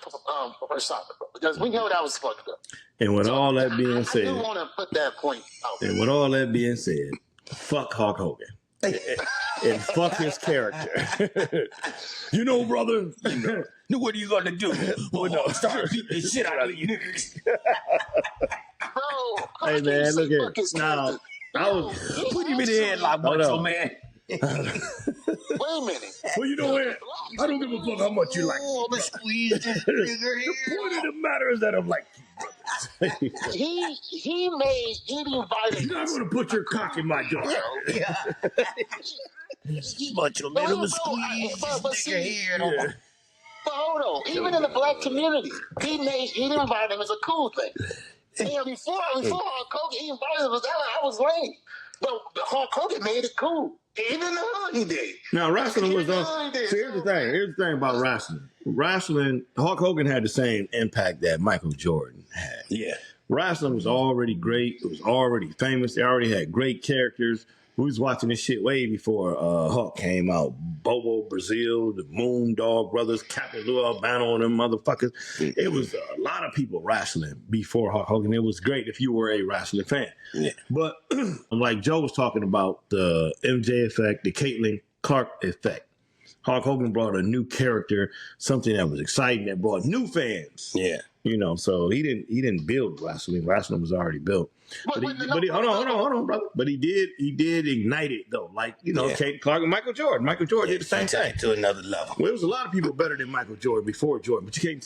persona, because we know that was fucked up. And with all that being said, I do want to put that point out. And with all that being said, fuck Hulk Hogan. And fuck his character. You know, brother. What are you gonna do? Start beating the shit out of you niggas. Bro, hey man, look at now. Put him in the headlock, Macho Man. Wait a minute. Well, you know what? I don't give a fuck how much you like. I'm gonna squeeze this nigga here. The point of the matter is that I'm like you, brothers. he made eating vitamins. You're not gonna put your cock in my jaw. Yeah. Macho Man, I'm gonna squeeze this nigga here. But hold on, even in the black community, he made eating vitamins a cool thing. And before Hulk Hogan eating vitamins, I was lame. But Hulk Hogan made it cool. Even though he did. Now wrestling was on. Here's the thing. Here's the thing about wrestling. Wrestling, Hulk Hogan had the same impact that Michael Jordan had. Yeah. Wrestling was already great. It was already famous. They already had great characters. We was watching this shit way before Hulk came out. Bobo Brazil, the Moondog Brothers, Captain Lou Albano, and them motherfuckers. It was a lot of people wrestling before Hulk Hogan. It was great if you were a wrestling fan. Yeah. But like Joe was talking about, the MJ effect, the Caitlin Clark effect. Hulk Hogan brought a new character, something that was exciting, that brought new fans. Yeah. You know, so he didn't build wrestling. Wrestling was already built. But he hold on, brother. But he did ignite it though. Like, you know, Kate Clark and Michael Jordan. Michael Jordan did the same thing to another level. Well, there was a lot of people better than Michael Jordan before Jordan, but you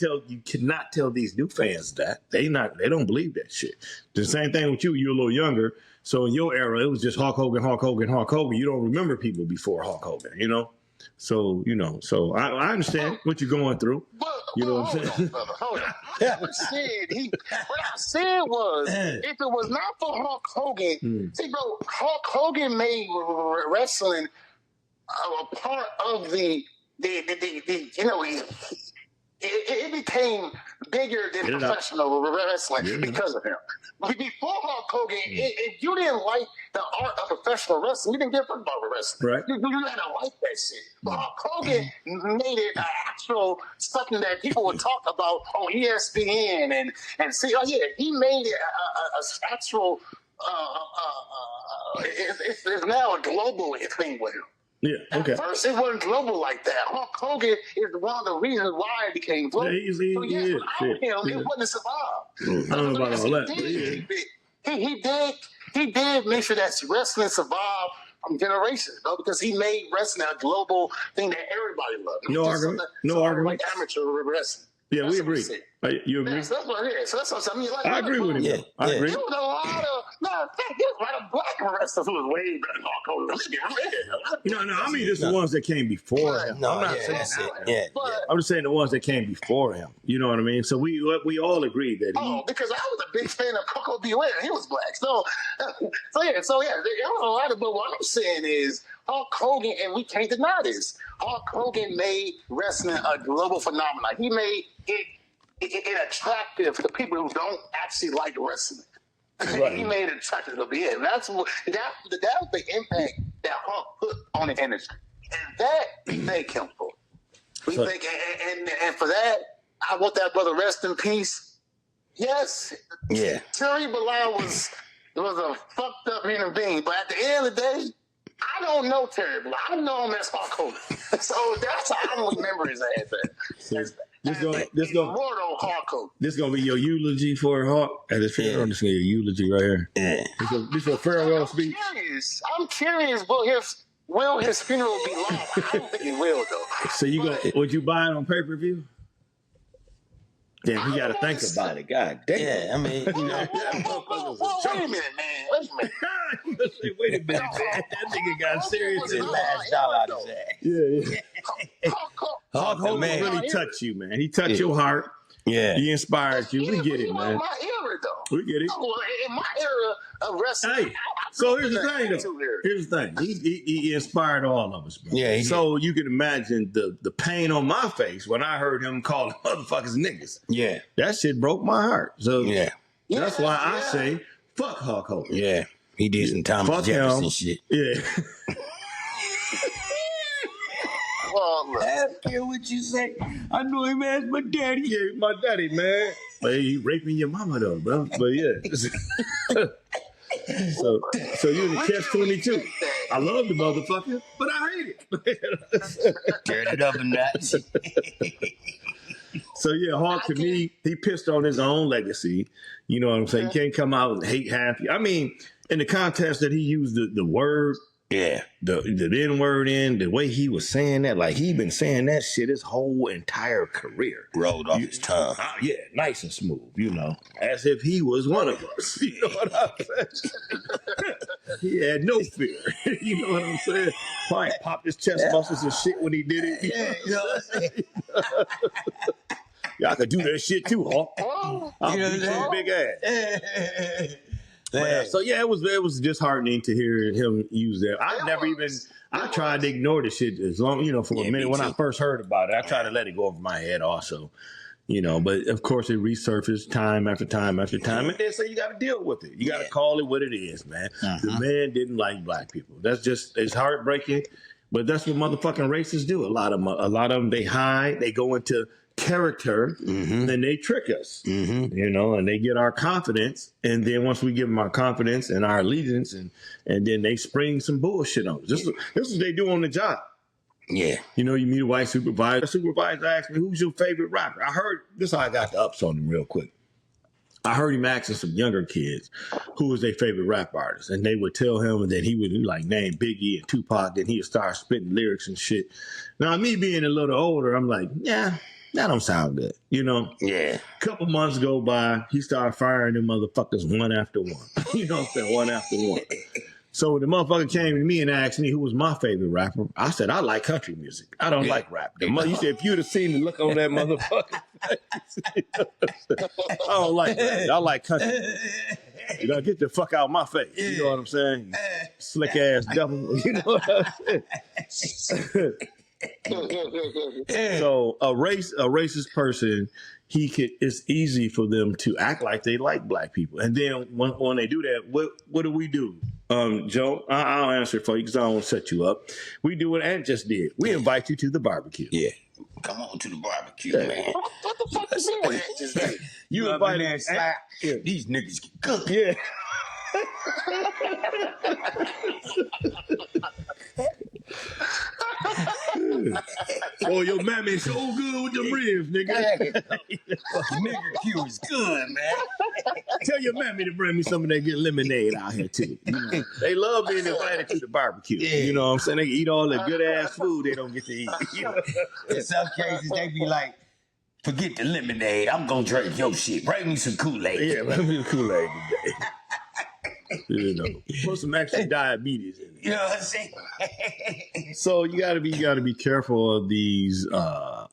cannot tell these new fans that. They don't believe that shit. The same thing with you. You're a little younger. So in your era, it was just Hulk Hogan, Hulk Hogan, Hulk Hogan. You don't remember people before Hulk Hogan, you know? So, you know, I understand what you're going through. You know what I'm saying? Hold on. What I said was, if it was not for Hulk Hogan, see, bro, Hulk Hogan made wrestling a part of the you know, it became bigger than professional wrestling because of him. Before Hulk Hogan, if you didn't like the art of professional wrestling, you didn't give a fuck about wrestling. Right. You had to like that shit. But Hulk Hogan made it actual something that people would talk about on ESPN and see. Oh yeah, he made it a actual. It's now a global thing with him. Yeah, okay. At first, it wasn't global like that. Hulk Hogan is one of the reasons why it became global. Yeah, without him, it wouldn't survive. I don't know about all that. He did make sure that wrestling survived from generations, though, because he made wrestling a global thing that everybody loved. No argument. No argument. Like amateur wrestling. Yeah, we agree. You agree? That's what it is. So that's what I mean. Like, I agree with him. Yeah, I agree. There was a lot of black wrestlers who was way better than Hulk Hogan. No, I mean just the ones that came before him. No, I'm not saying that. Yeah. I'm just saying the ones that came before him. You know what I mean? So we all agree that because I was a big fan of Coco Beware. He was black. So yeah. There was a lot of, but what I'm saying is Hulk Hogan, and we can't deny this, Hulk Hogan made wrestling a global phenomenon. He made it attractive to people who don't actually like wrestling. Right. He made it attractive to be in. That was the impact that Hulk put on the industry. And that we thank him for. We thank, and for that, I want that brother rest in peace. Yes. Yeah. Terry Bilal was a fucked up human being, but at the end of the day, I don't know Terry Bilal. I know him as Hulk Hogan. So that's how I remember his ass. This gonna be your eulogy for Hawk at his funeral. This is your eulogy right here. Yeah. This is a farewell speech. I'm curious. Will his funeral be live? I don't think it will though. So would you buy it on pay-per-view? Damn, you got to think about it. God damn. Yeah, I mean, you know. Wait a minute, man. Wait a minute, man. That nigga got serious and last dollar out of his ass. Yeah. Hulk Hogan really touched you, man. He touched your heart. Yeah. He inspired you. We get it, man. My era, though. We get it. In my era of wrestling, So here's the thing, though. Here's the thing. He inspired all of us, bro. Yeah. So you can imagine the pain on my face when I heard him call motherfuckers niggas. Yeah. That shit broke my heart. So Yeah. that's why I say fuck Hulk Hogan. Yeah. He did some Thomas Jefferson shit. Yeah. Well, look. I don't care what you say. I know him as my daddy. Yeah, my daddy, man. But he raping your mama though, bro. But yeah. So you in the catch-22. I love the motherfucker, but I hate it. Turn it up a notch. So yeah, Hawk to me, he pissed on his own legacy. You know what I'm saying? You can't come out and hate half. I mean, in the context that he used the word, the N-word in, the way he was saying that, like he been saying that shit his whole entire career. Rolled off his tongue. Yeah, nice and smooth, you know, as if he was one of us. You know what I'm saying? He had no fear. You know what I'm saying? Probably popped his chest muscles and shit when he did it. You know what I'm saying? Y'all could do that shit too, Hawk. I'll beat your big ass. So yeah, it was disheartening to hear him use that. I tried to ignore the shit as long, for a minute when I first heard about it. I tried to let it go over my head also, but of course it resurfaced time after time after time. And then so you got to deal with it. You got to call it what it is, man. The man didn't like black people. It's heartbreaking, but that's what motherfucking racists do. A lot of them, they hide, they go into character, and they trick us, and they get our confidence, and then once we give them our confidence and our allegiance, and then they spring some bullshit on us. This is what they do on the job. Yeah. You meet a white supervisor. The supervisor asked me, who's your favorite rapper? I heard, this is how I got the ups on him real quick. I heard him asking some younger kids who was their favorite rap artist, and they would tell him, and then he would name Biggie and Tupac, then he would start spitting lyrics and shit. Now, me being a little older, I'm like, yeah, that don't sound good, Yeah. A couple months go by, he started firing them motherfuckers one after one. You know what I'm saying? One after one. So when the motherfucker came to me and asked me who was my favorite rapper, I said, I like country music. I don't like rap. You said, if you'd have seen the look on that motherfucker, I don't like rap. I like country music. Get the fuck out of my face. You know what I'm saying? Slick ass devil. You know what I'm saying? So a racist person, it's easy for them to act like they like black people. And then when they do that, what do we do? Joe, I'll answer it for you because I don't want to set you up. We do what Ant just did. We invite you to the barbecue. Yeah. Come on to the barbecue, man. What the fuck is that? Just that? You invited Ant. Yeah. These niggas get good. Yeah. Oh, your mammy so good with the ribs, nigga. Nigga Q is good, man. Tell your mammy to bring me some of that good lemonade out here too. They love being invited to the barbecue. Yeah. You know what I'm saying? They eat all the good ass food they don't get to eat. In some cases, they be like, forget the lemonade. I'm gonna drink your shit. Bring me some Kool-Aid. Yeah, bring me the Kool-Aid today. Put some extra diabetes in it. You know what I'm saying? So you gotta be careful of these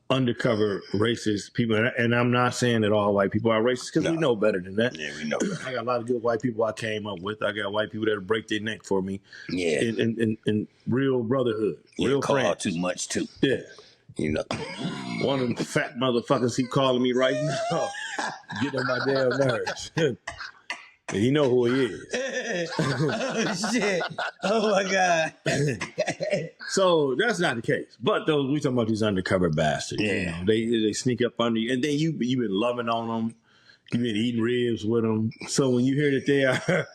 undercover racist people, and I'm not saying that all white people are racist because we know better than that. Yeah, we know. I got a lot of good white people I came up with. I got white people that'll break their neck for me. Yeah, in real brotherhood, real call friends. Too much too. Yeah. One of them fat motherfuckers keep calling me right now. Get on my damn nerves. And you know who he is. Oh, shit. Oh, my God. So that's not the case. But we talking about these undercover bastards. Yeah. They sneak up under you. And then you've been loving on them. You've been eating ribs with them. So when you hear that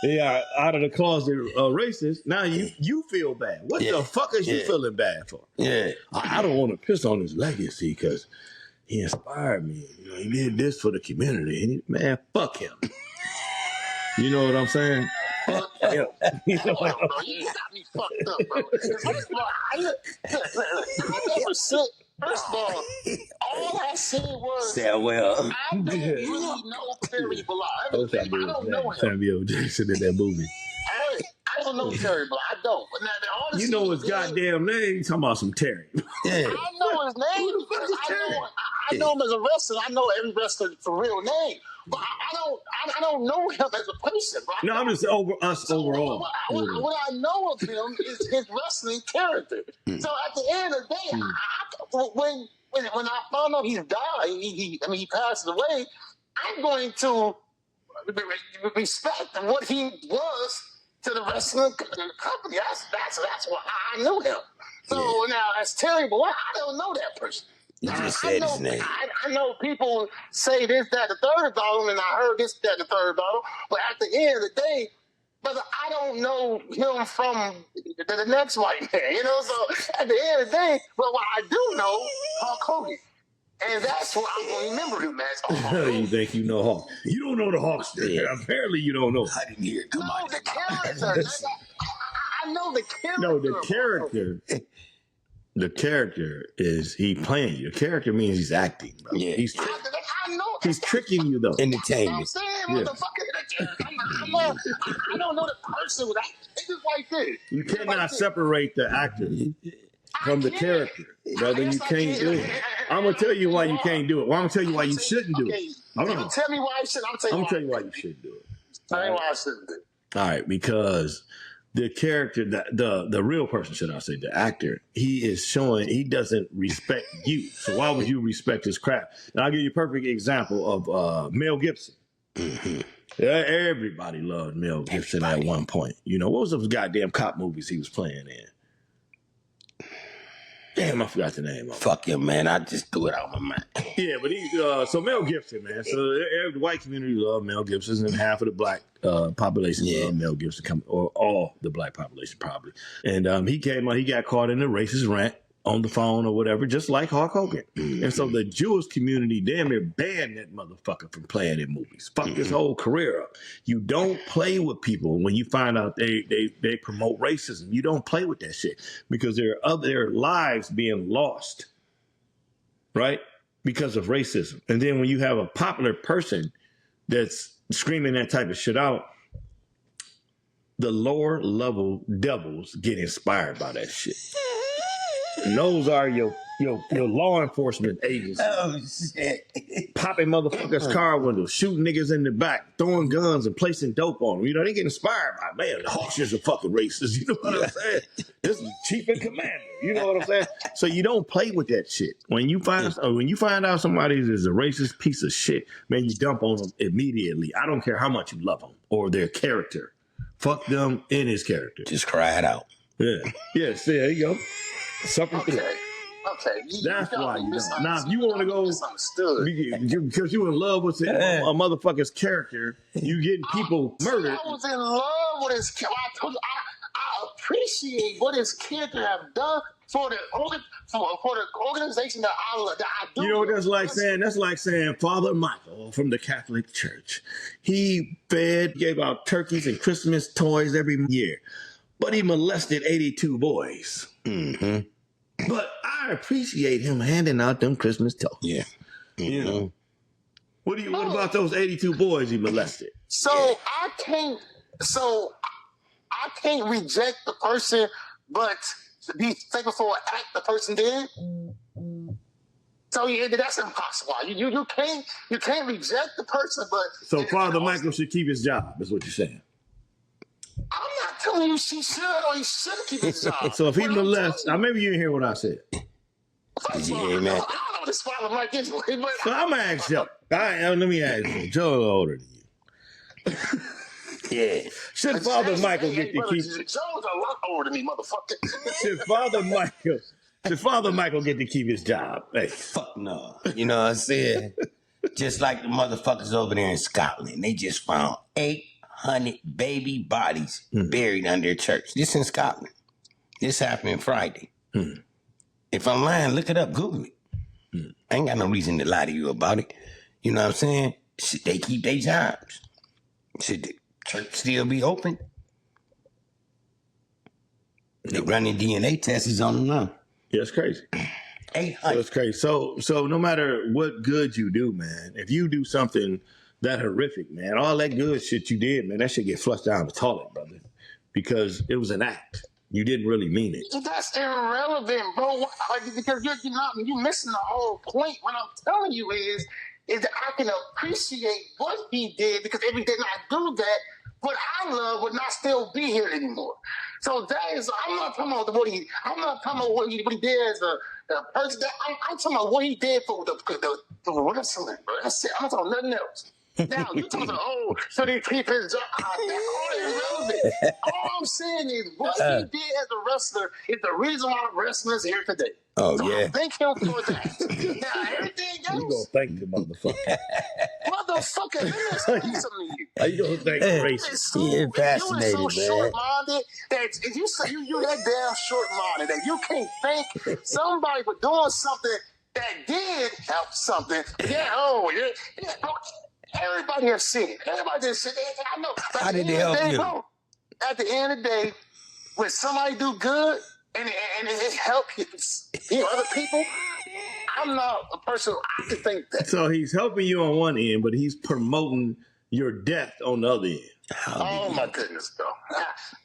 they are out of the closet racist, now you feel bad. What the fuck is you feeling bad for? Yeah. I don't want to piss on his legacy because he inspired me. He did this for the community. And man, fuck him. You know what I'm saying? Yeah. You got me fucked up, bro. First of all, I never said. First of all I said was, well. I don't really know Terry Blanc. I don't know him. Samuel Jackson in that movie. I don't know Terry Blanc. I don't. But now, you know his goddamn name. You talking about some Terry? Yeah. I know his name because I know him as a wrestler. I know every wrestler for real name. But I don't know him as a person, bro. No, I'm just overall. What I know of him is his wrestling character. So at the end of the day, when I found out he's died, he passed away, I'm going to respect what he was to the wrestling company. That's why I knew him. So now, as Terry Boy, I don't know that person. You just said his name. I know people say this, that, the third dollar, and I heard this, that, the third dollar. But at the end of the day, brother, I don't know him from the next white man. You know, so at the end of the day, well, what I do know, Hulk Hogan. And that's what I'm going to remember him as. You think you know Hulk? You don't know the Hulkster. Yeah. Apparently, you don't know. I didn't hear it. Come on. The character. I know the character. No, the character. The character is he playing you. The character means he's acting, bro. Yeah. He's tricking you, though. Entertainment. I don't know the person. It's just like this. You cannot separate the actor from the character, brother. You can't do it. I'm gonna tell you why you can't do it. Well, I'm gonna tell you why you shouldn't do it. Tell me why I shouldn't. I'm gonna tell you why you shouldn't do it. Tell me why I shouldn't do it. All right, because the character, the real person, should I say, the actor, he is showing he doesn't respect you. So why would you respect his craft? And I'll give you a perfect example of Mel Gibson. Mm-hmm. Everybody loved Mel Gibson at one point. You know, what was those goddamn cop movies he was playing in? Damn, I forgot the name of it. Fuck him, man. I just threw it out my mind. Yeah, but so Mel Gibson, man. So the white community loved Mel Gibson, and half of the black population loved Mel Gibson, or all the black population probably. And he came on, he got caught in a racist rant on the phone or whatever, just like Hulk Hogan. Mm-hmm. And so the Jewish community damn near banned that motherfucker from playing in movies. Fuck his whole career up. You don't play with people when you find out they promote racism. You don't play with that shit because there are other lives being lost, right? Because of racism. And then when you have a popular person that's screaming that type of shit out, the lower level devils get inspired by that shit. And those are your law enforcement agents. Oh, shit. Popping motherfuckers' car windows, shooting niggas in the back, throwing guns and placing dope on them. You know, they get inspired by, man, the Hawks are fucking racist. You know what I'm saying? This is chief and commander. You know what I'm saying? So you don't play with that shit. When you find out somebody is a racist piece of shit, man, you dump on them immediately. I don't care how much you love them or their character. Fuck them in his character. Just cry it out. Yeah. Yes, there you go. Suffer through. Okay. That's why you don't. Now, if you want to go because you in love with a motherfucker's character, you getting people murdered. I was in love with his character. I told you, I appreciate what his character have done for the organization that I do. You know what that's like saying? That's like saying Father Michael from the Catholic Church. He gave out turkeys and Christmas toys every year, but he molested 82 boys. Mm-hmm. But I appreciate him handing out them Christmas toys. Yeah. Mm-hmm. You know. What about those 82 boys he molested? So I can't reject the person, but be thankful for an act the person did. So yeah, that's impossible. You can't reject the person, but so Father Michael should keep his job, is what you're saying. I'm not telling you she should or he shouldn't keep his job. So if he molests, maybe you didn't hear what I said. First of all, I don't know what this Father Mike is, but so I'm gonna ask Joe. Let me ask you. Joe a little older than you. Yeah. Should Father Michael get to keep? Joe's a lot older than me, motherfucker. Should Father Michael get to keep his job? Hey, fuck no. You know what I'm saying? Just like the motherfuckers over there in Scotland, they just found 800 baby bodies buried under a church. This in Scotland. This happened Friday. If I'm lying, look it up, Google it. I ain't got no reason to lie to you about it. You know what I'm saying? Should they keep their jobs? Should the church still be open? They're running DNA tests on them now. Yeah, it's crazy. 800. So it's crazy. So no matter what good you do, man, if you do something that horrific, man, all that good shit you did, man, that should get flushed down the toilet, brother. Because it was an act. You didn't really mean it. That's irrelevant, bro. Because you're missing the whole point. What I'm telling you is is that I can appreciate what he did, because if he did not do that, what I love would not still be here anymore. So that is, I'm not talking about what he did as a person. I'm talking about what he did for the wrestling, bro. That's it. I'm not talking about nothing else. Now, you talking about, so they keep his job. That's all irrelevant. All I'm saying is what he did as a wrestler is the reason why wrestling is here today. Oh, so yeah. I thank him for that. Now, everything else. You gonna thank the motherfucker. Motherfucker, let me explain something to you. How you gonna thank racist? You're fascinated, you are so man. short-minded that if you say you that damn short-minded that you can't thank somebody for doing something that did help something. Yeah. Everybody has seen it. Everybody has seen it. I know. How did they help you? Bro, at the end of the day, when somebody do good and it helps other people, I'm not a person I can think that. So he's helping you on one end, but he's promoting your death on the other end. Oh my goodness, bro!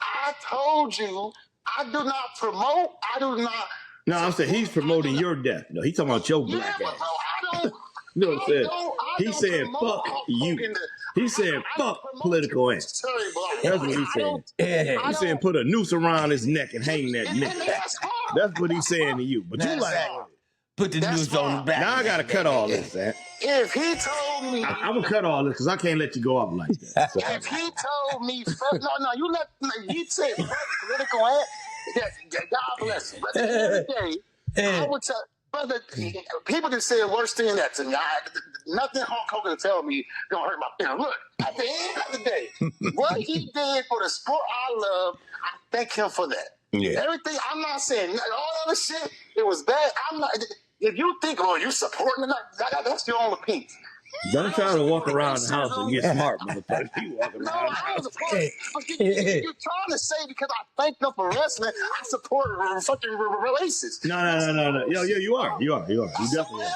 I told you I do not promote. I do not. No, I'm saying he's promoting your death. No, he's talking about your black Bro, ass. I don't. You know what I'm saying? He's saying promote fuck you. He's saying fuck political ants. That's what he's saying. He's saying put a noose around his neck and hang that neck. That's what he's saying to you. But you like, put the noose on the back. now I gotta cut all this, man. If he told me, I'm gonna cut all this because I can't let you go off like that. So. If he told me, you said fuck political ant. God bless him. But at the end of the day, I would tell. Brother, people can say worse than that to me. Nothing Hulk Hogan tell me gonna hurt my feelings. Look, at the end of the day, what he did for the sport I love, I thank him for that. Yeah. Everything, I'm not saying all other shit, it was bad. I'm not. If you think, you supporting it, that's your own opinion. Don't try to walk around the house and get smart, motherfucker. You walking around. No, I was supporting. You're trying to say because I thank them for wrestling, I support fucking racists. No. Yo, you are. You definitely are.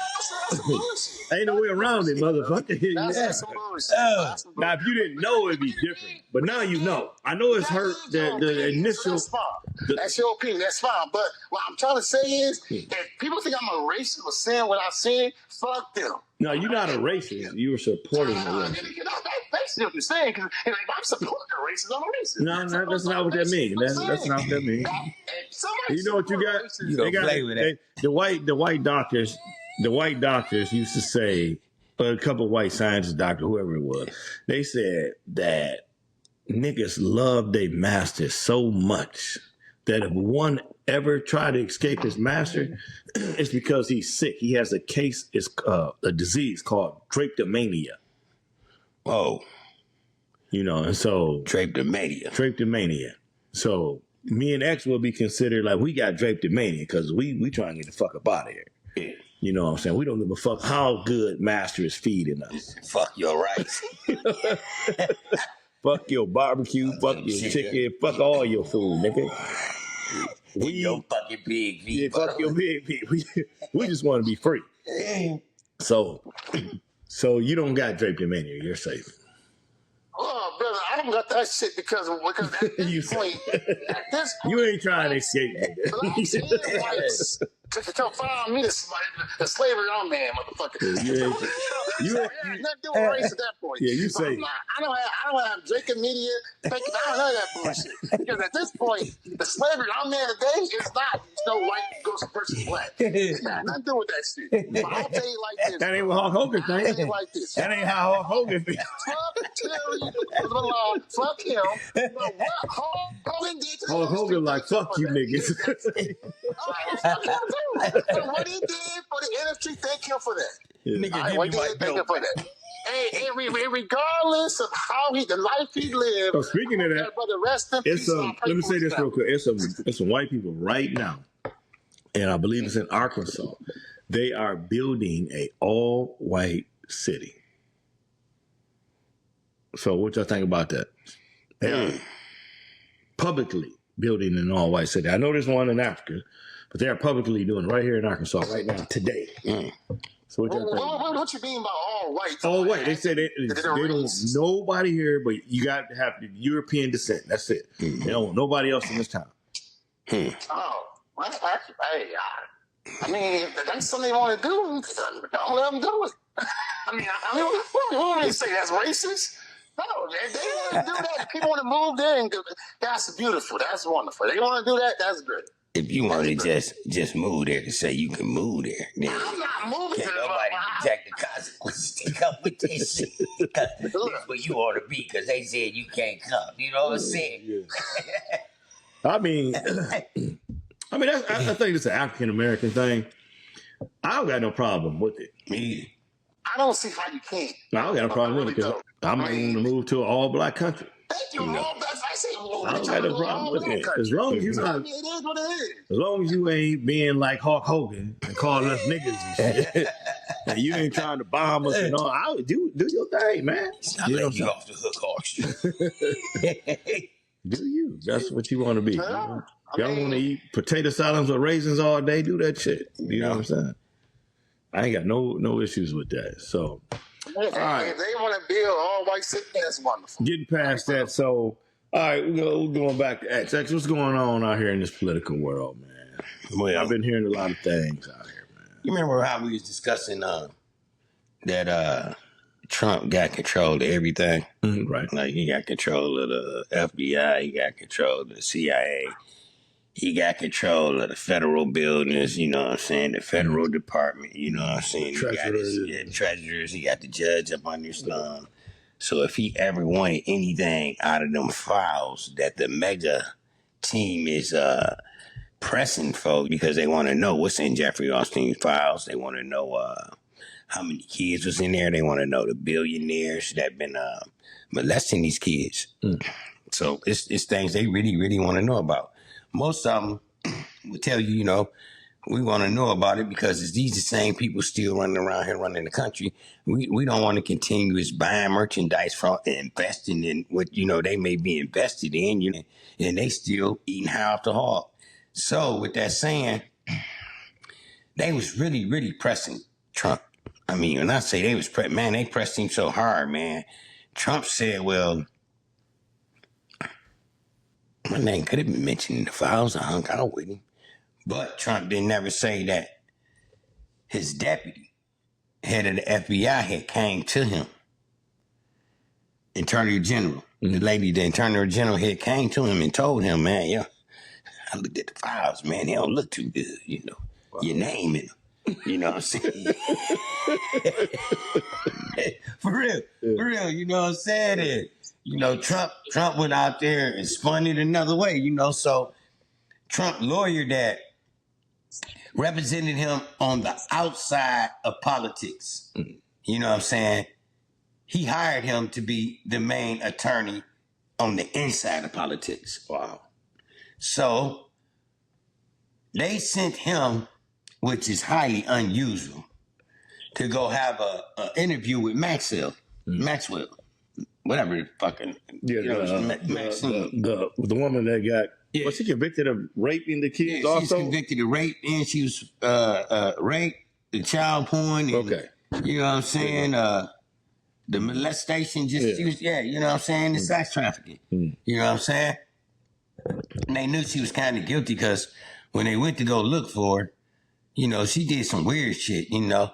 Ain't no way around it, motherfucker. That's some bullshit. Now, if you didn't know, it'd be different. But now you know. I know it's hurt the initial. That's fine. That's your opinion. That's fine. But what I'm trying to say is, if people think I'm a racist for saying what I said, fuck them. No, you're not a racist. You were supporting the racist. That's what you're saying. Because if I'm supporting the racist, I'm a racist. No, that's not what that means. That's not what that means. You know what you got? You don't play with that. The white doctors used to say, a couple of white scientists, doctor, whoever it was, they said that niggas love their master so much that if one ever try to escape his master, it's because he's sick. He has a case, it's a disease called drapetomania. Oh. You know, and so... Drapetomania. So me and X will be considered like we got drapetomania because we trying to get the fuck up out of here. Yeah. You know what I'm saying? We don't give a fuck how good master is feeding us. Fuck your rice. Fuck your barbecue, fuck your chicken, fuck all your food, nigga. Your fucking big feet. Yeah, fuck your big feet. We just want to be free. So you don't got drapetomania. You're safe. Oh, brother, I don't got that shit because at this point, you ain't trying to escape. Black and whites to find me the slavery on man, motherfucker. You ain't nothing to do with race at that point. Yeah, you say. I don't have Jacob Media. I don't have that bullshit. Because at this point, the slavery on man today is not no white goes versus black. It's got nothing to do with that shit. But I'll tell you like this. That ain't what Hulk Hogan I'll tell you like this. That ain't how Hulk Hogan feels. Fuck him. But what Hulk Hogan did to Hulk Hogan like, fuck you niggas. So what he did for the industry, thank him for that. Thank him for that. And regardless of how the life he lived. So speaking of that, brother, rest in peace. Let me say this real quick. It's some white people right now, and I believe it's in Arkansas. They are building a all-white city. So what y'all think about that? They are publicly building an all-white city. I know there's one in Africa, but they are publicly doing it right here in Arkansas right now, today. So what y'all think? What you mean by all white? All white. They say they don't nobody here, but you got to have the European descent. That's it. They don't want nobody else in this town. Oh, well, I mean, if that's something they want to do, don't let them do it. What do you say? That's racist? No, they want to do that. People want to move there, and that's beautiful. That's wonderful. They want to do that. That's great. If you want to just move there to say you can move there, then I'm not moving can't there. nobody protect the consequences that come with this shit. That's where you ought to be, because they said you can't come. You know what I'm saying? Yeah. I mean, I think it's an African American thing. I don't got no problem with it. Me. I don't see how you can't. I don't got a problem with it because I'm not going to move to an all-black country. Thank you, Lord. I say, I don't got a problem with it. As long as you not, it is what it is. as long as you ain't being like Hulk Hogan and calling us niggas and shit, and you ain't trying to bomb us and all, I would do your thing, man. I'm letting you off the hook, Hawks. Do you? That's what you want to be. Yeah. Y'all want to eat potato salads or raisins all day? Do that shit. You know what I'm saying? I ain't got no issues with that. So, If they want to build all white city, that's wonderful. getting past that. So, all right, we're going back to X. X, what's going on out here in this political world, man? Well, I've been hearing a lot of things out here, man. You remember how we was discussing that Trump got control of everything? Mm-hmm, right. Like, he got control of the FBI, he got control of the CIA, he got control of the federal buildings, you know what I'm saying, the federal department, you know what I'm saying, he got his treasurers, he got the judge up under his thumb. So if he ever wanted anything out of them files that the mega team is pressing for, because they want to know what's in Jeffrey Epstein's files, they want to know how many kids was in there, they want to know the billionaires that been molesting these kids. So it's things they really, really want to know about. Most of them will tell you, you know, we want to know about it because it's these the same people still running around here running the country. We don't want to continue buying merchandise from and investing in what, you know, they may be invested in, you know, and they still eating high off the hog. So with that saying, they was really, really pressing Trump. I mean, when I say they was they pressed him so hard, man. Trump said, well, my name could have been mentioned in the files. I hung out with him. But Trump didn't never say that his deputy, head of the FBI, had came to him. Attorney General. The lady, the Attorney General, had came to him and told him, man, yeah, I looked at the files, man. They don't look too good, you know. Wow. Your name in them. You know what I'm saying? For real, you know what I'm saying? And, you know, Trump went out there and spun it another way, you know. So Trump lawyer that represented him on the outside of politics, you know what I'm saying? He hired him to be the main attorney on the inside of politics. Wow. So they sent him, which is highly unusual, to go have a interview with Maxwell, whatever the fucking, Maxine. The woman that got, was she convicted of raping the kids also? She was convicted of rape, and she was raped, the child porn, and, you know what I'm saying, the molestation, she was, you know what I'm saying, the sex trafficking, you know what I'm saying? And they knew she was kind of guilty because when they went to go look for her, you know, she did some weird shit, you know.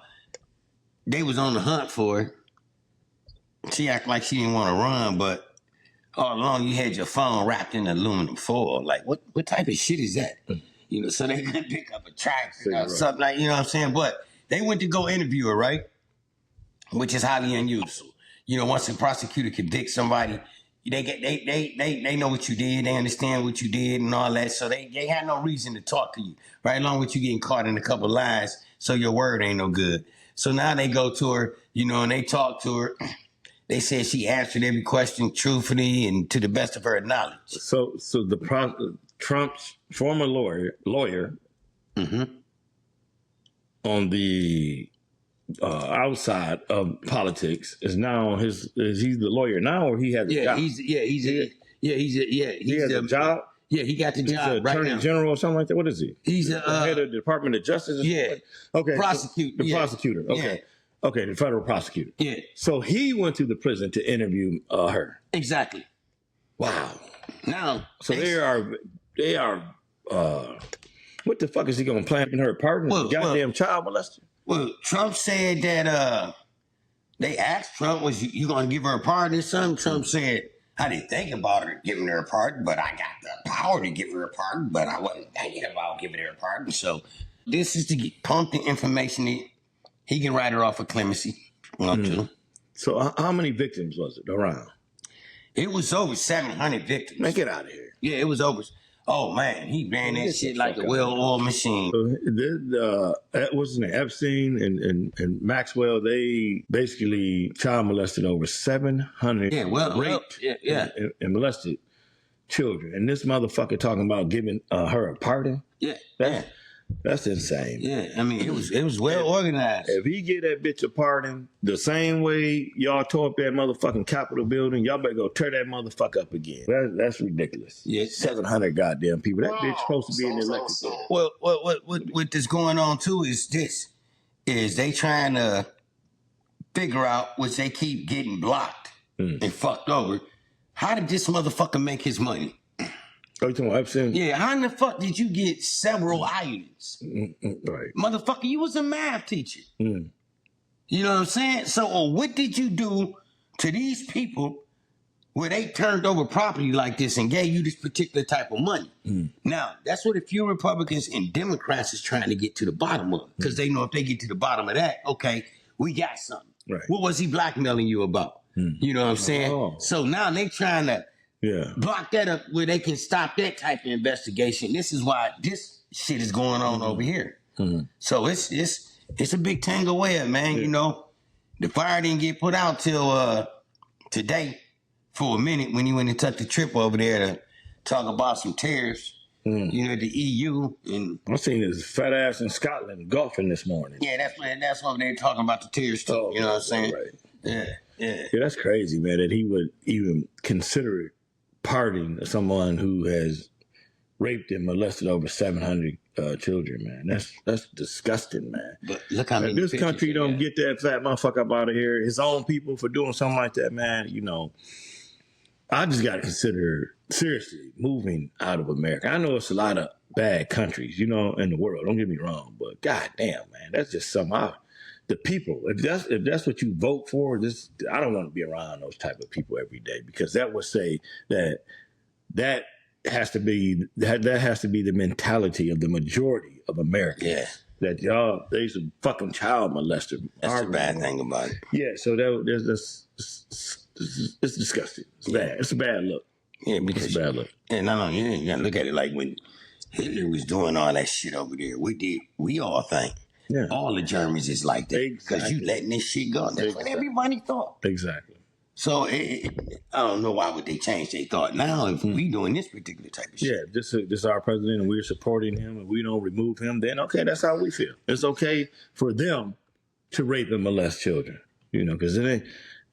They was on the hunt for her. She acted like she didn't want to run, but all along you had your phone wrapped in aluminum foil. Like, what type of shit is that? You know, so they couldn't pick up a track or something like, you know what I'm saying? But they went to go interview her, right? Which is highly unusual. You know, once a prosecutor convicts somebody, they know what you did, they understand what you did and all that, so they had no reason to talk to you, right? Along with you getting caught in a couple lies, so your word ain't no good. So now they go to her, you know, and they talk to her. They said she answered every question truthfully and to the best of her knowledge. So Trump's former lawyer, on the outside of politics is now is he the lawyer now, or he has a job? He has a job. Yeah, he got the job right now. Attorney General or something like that. What is he? He's the head of the Department of Justice. Okay. Prosecutor. The prosecutor. Okay. Yeah. Okay, the federal prosecutor. Yeah. So he went to the prison to interview her. Exactly. Wow. Now, so they are. What the fuck is he gonna plant in her apartment? Goddamn child molester. Well, Trump said that They asked Trump, was you going to give her a pardon or something? Trump said, I didn't think about her giving her a pardon, but I got the power to give her a pardon, but I wasn't thinking about giving her a pardon. So this is to pump the information. He can write her off for clemency. So how many victims was it around? It was over 700 victims. Man, get out of here. Yeah, it was over. Oh, man, he ran that shit like a well-oiled machine. What's his name? Epstein and Maxwell, they basically child molested over 700 raped and molested children. And this motherfucker talking about giving her a pardon? That's insane. Yeah, I mean, it was well organized. If he get that bitch a pardon, the same way y'all tore up that motherfucking Capitol building, y'all better go tear that motherfucker up again. That's ridiculous. Yeah, 700 goddamn people. That bitch supposed to be in the elected board. Well, what is going on too is they trying to figure out, which they keep getting blocked and fucked over. How did this motherfucker make his money? Oh, you talking about Epstein? Yeah, how in the fuck did you get several islands? Right. Motherfucker, you was a math teacher. You know what I'm saying? So what did you do to these people where they turned over property like this and gave you this particular type of money? Now, that's what a few Republicans and Democrats is trying to get to the bottom of. Because they know if they get to the bottom of that, okay, we got something. Right. What was he blackmailing you about? You know what I'm saying? Oh. So now they trying to block that up where they can stop that type of investigation. This is why this shit is going on over here. So it's a big tangle web, man. You know, the fire didn't get put out till today for a minute when he went and took the trip over there to talk about some tariffs. You know, the EU. And I seen his fat ass in Scotland golfing this morning. Yeah, that's what they're talking about, the tariffs too. You know what I'm saying? Right. Yeah, that's crazy, man, that he would even consider pardoning someone who has raped and molested over 700 children, man. That's disgusting, man. But look how many this country don't get that fat motherfucker up out of here. His own people for doing something like that, man. You know, I just got to consider seriously moving out of America. I know it's a lot of bad countries, you know, in the world. Don't get me wrong, but goddamn, man, that's just something. The people, if that's what you vote for, I don't want to be around those type of people every day, because that would say that has to be the mentality of the majority of Americans. Yeah. That y'all, they's a fucking child molester. That's the bad thing about it. Yeah, so it's disgusting. It's bad. It's a bad look. Yeah, because it's a bad look. And you gotta look at it like when Hitler was doing all that shit over there. We all think. Yeah. All the Germans is like that because you letting this shit go. That's what everybody thought. Exactly. So I don't know why would they change their thought now if we doing this particular type of shit. Yeah, this is our president and we're supporting him and we don't remove him, then okay, that's how we feel. It's okay for them to rape and molest children, you know, because then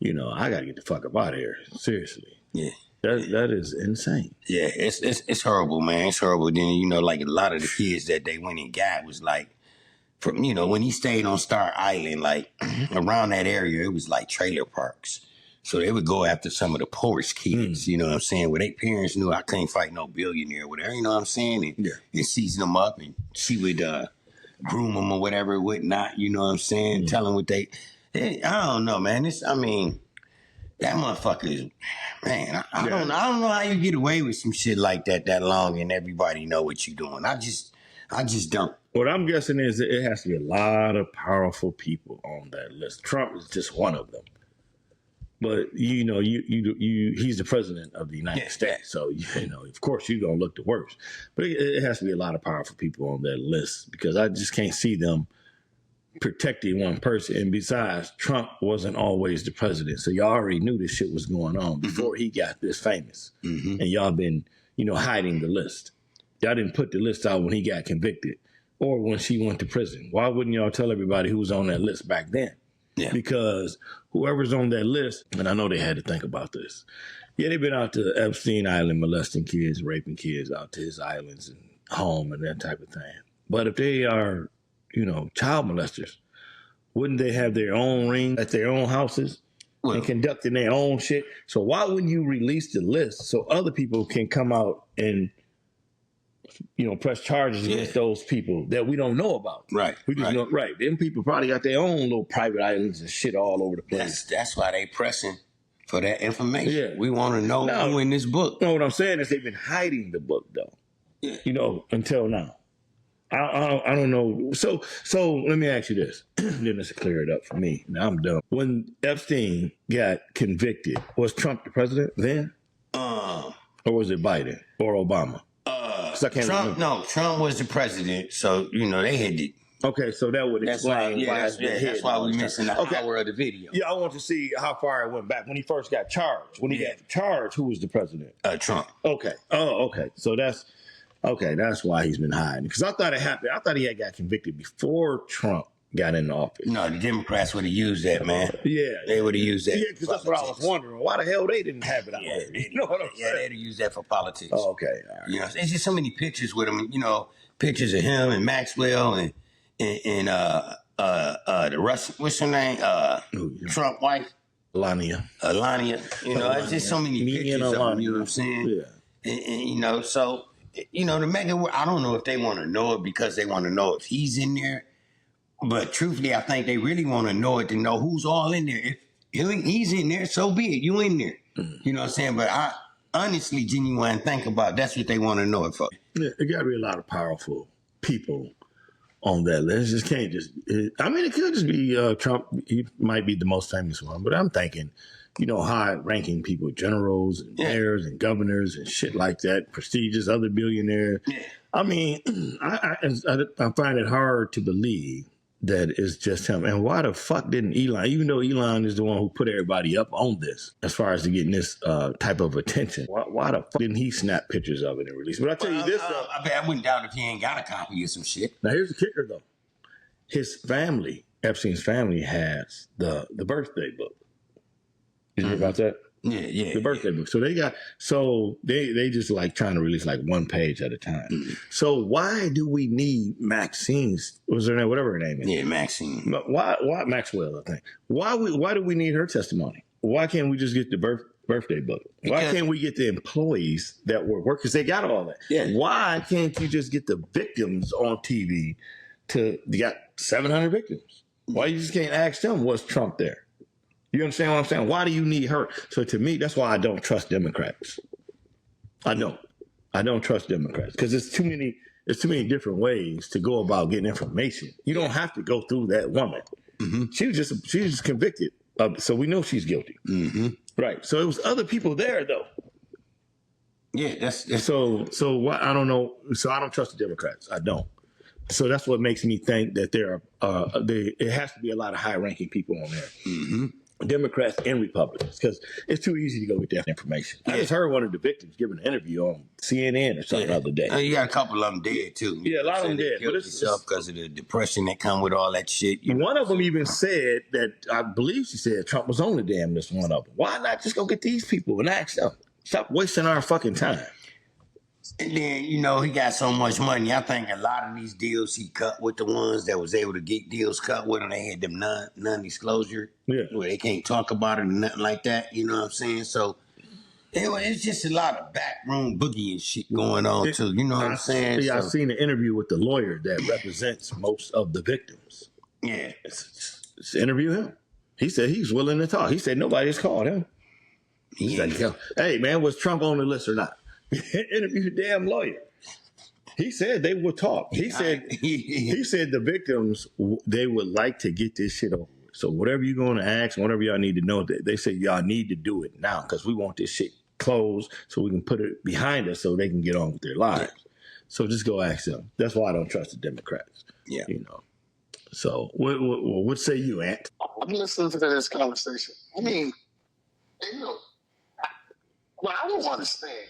I got to get the fuck up out of here. Seriously. Yeah. That is insane. Yeah, it's horrible, man. It's horrible. Then, you know, like a lot of the kids that they went and got was like, from, you know, when he stayed on Star Island, like around that area, it was like trailer parks. So they would go after some of the poorest kids, you know what I'm saying, where their parents knew I can't fight no billionaire or whatever, you know what I'm saying? And season them up, and she would groom them or whatever, whatnot, you know what I'm saying? Tell them what I don't know, man. That motherfucker is, man, I don't know how you get away with some shit like that long and everybody know what you're doing. I just don't. What I'm guessing is that it has to be a lot of powerful people on that list. Trump is just one of them. But, you know, he's the president of the United States. So, you know, of course, you're going to look the worst. But it has to be a lot of powerful people on that list, because I just can't see them protecting one person. And besides, Trump wasn't always the president. So y'all already knew this shit was going on before he got this famous. And y'all been, you know, hiding the list. Y'all didn't put the list out when he got convicted or when she went to prison. Why wouldn't y'all tell everybody who was on that list back then? Yeah. Because whoever's on that list, and I know they had to think about this. Yeah, they've been out to Epstein Island molesting kids, raping kids out to his islands and home and that type of thing. But if they are, you know, child molesters, wouldn't they have their own ring at their own houses and conducting their own shit? So why wouldn't you release the list so other people can come out and press charges against those people that we don't know about. Right. We just know, right. Them people probably got their own little private islands and shit all over the place. That's why they pressing for that information. Yeah. We want to know who in this book. No, what I'm saying is they've been hiding the book, though. Yeah. Until now. I don't know. So let me ask you this. Then this will clear it up for me. Now I'm done. When Epstein got convicted, was Trump the president then? Or was it Biden or Obama? I can't remember. No, Trump was the president. So, they had it. Okay, so that would explain why. That's why we're missing the hour of the video. Yeah, I want to see how far it went back. When he first got charged. When he got charged, who was the president? Trump. Okay. Oh, okay. So that's why he's been hiding. Because I thought it happened. I thought he had got convicted before Trump got in office. No, the Democrats would have used that, man. Yeah. They would have used that. Yeah, because that's what I was wondering. Why the hell they didn't have it out there? You know what I'm saying? They'd have used that for politics. Oh, okay. All right. There's just so many pictures with him, pictures of him and Maxwell and the Russian, what's her name? Trump wife. Melania. It's just so many pictures of him, you know what I'm saying? Yeah. And so, to make it work, I don't know if they want to know it because they want to know if he's in there. But truthfully, I think they really want to know it to know who's all in there. If he's in there, so be it. You in there. You know what I'm saying? But I honestly, genuine, think about that's what they want to know it for. Yeah, it got to be a lot of powerful people on that list. It just can't it could just be Trump. He might be the most famous one. But I'm thinking, high-ranking people, generals and mayors and governors and shit like that, prestigious other billionaires. Yeah. I mean, I find it hard to believe that it's just him. And why the fuck didn't Elon, even though Elon is the one who put everybody up on this, as far as getting this type of attention, why the fuck didn't he snap pictures of it and release it? But I tell you this, I wouldn't doubt if he ain't got a copy of some shit. Now here's the kicker, though. His family, Epstein's family, has the birthday book. Did you hear about that? Yeah. The birthday book. So they just like trying to release like one page at a time. Mm-hmm. So why do we need Maxine's? Was her name, whatever her name is? Yeah, Maxine. Why Maxwell? I think. Why do we need her testimony? Why can't we just get the birthday book? Why can't we get the employees that were working? Because they got all that. Yeah. Why can't you just get the victims on TV? You got 700 victims. Why you just can't ask them? Was Trump there? You understand what I'm saying? Why do you need her? So to me, that's why I don't trust Democrats. I don't trust Democrats because there's too many different ways to go about getting information. You don't have to go through that woman. Mm-hmm. She was just convicted, so we know she's guilty. Mm-hmm. Right. So it was other people there though. Yeah, that's so what? I don't know. So I don't trust the Democrats. I don't. So that's what makes me think that it has to be a lot of high-ranking people on there. Mm-hmm. Democrats and Republicans, because it's too easy to go get that information. I just heard one of the victims give an interview on CNN or something the other day. You got a couple of them dead too. Yeah, a lot of them dead. But it's because of the depression that come with all that shit. One of them even said that, I believe she said Trump was on the damn list. One of them. Why not just go get these people and ask them? Stop wasting our fucking time. And then, he got so much money. I think a lot of these deals he cut with the ones that was able to get deals cut with them, they had them non-disclosure. Yeah. Where they can't talk about it or nothing like that. You know what I'm saying? So, it's just a lot of backroom boogie and shit going on, too. You know what I'm saying? Yeah, I've seen an interview with the lawyer that represents most of the victims. Yeah. Let's interview him. He said he's willing to talk. He said nobody's called him. He's like, hey, man, was Trump on the list or not? Interview the damn lawyer. He said they would talk. He said the victims, they would like to get this shit over with. So whatever you're going to ask, whatever y'all need to know, they say y'all need to do it now because we want this shit closed so we can put it behind us so they can get on with their lives. Yeah. So just go ask them. That's why I don't trust the Democrats. Yeah. So what say you, Ant? I'm listening to this conversation. I mean, what I don't understand.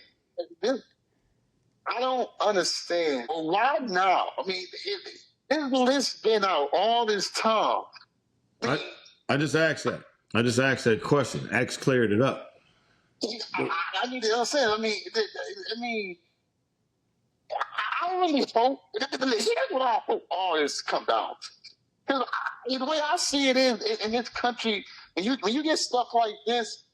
I don't understand. Well, why now? I mean, this list been out all this time. I just asked that. I just asked that question. Ax cleared it up. I need to understand. I really hope. Here's what I hope all this come down. Because the way I see it in this country, when you get stuff like this,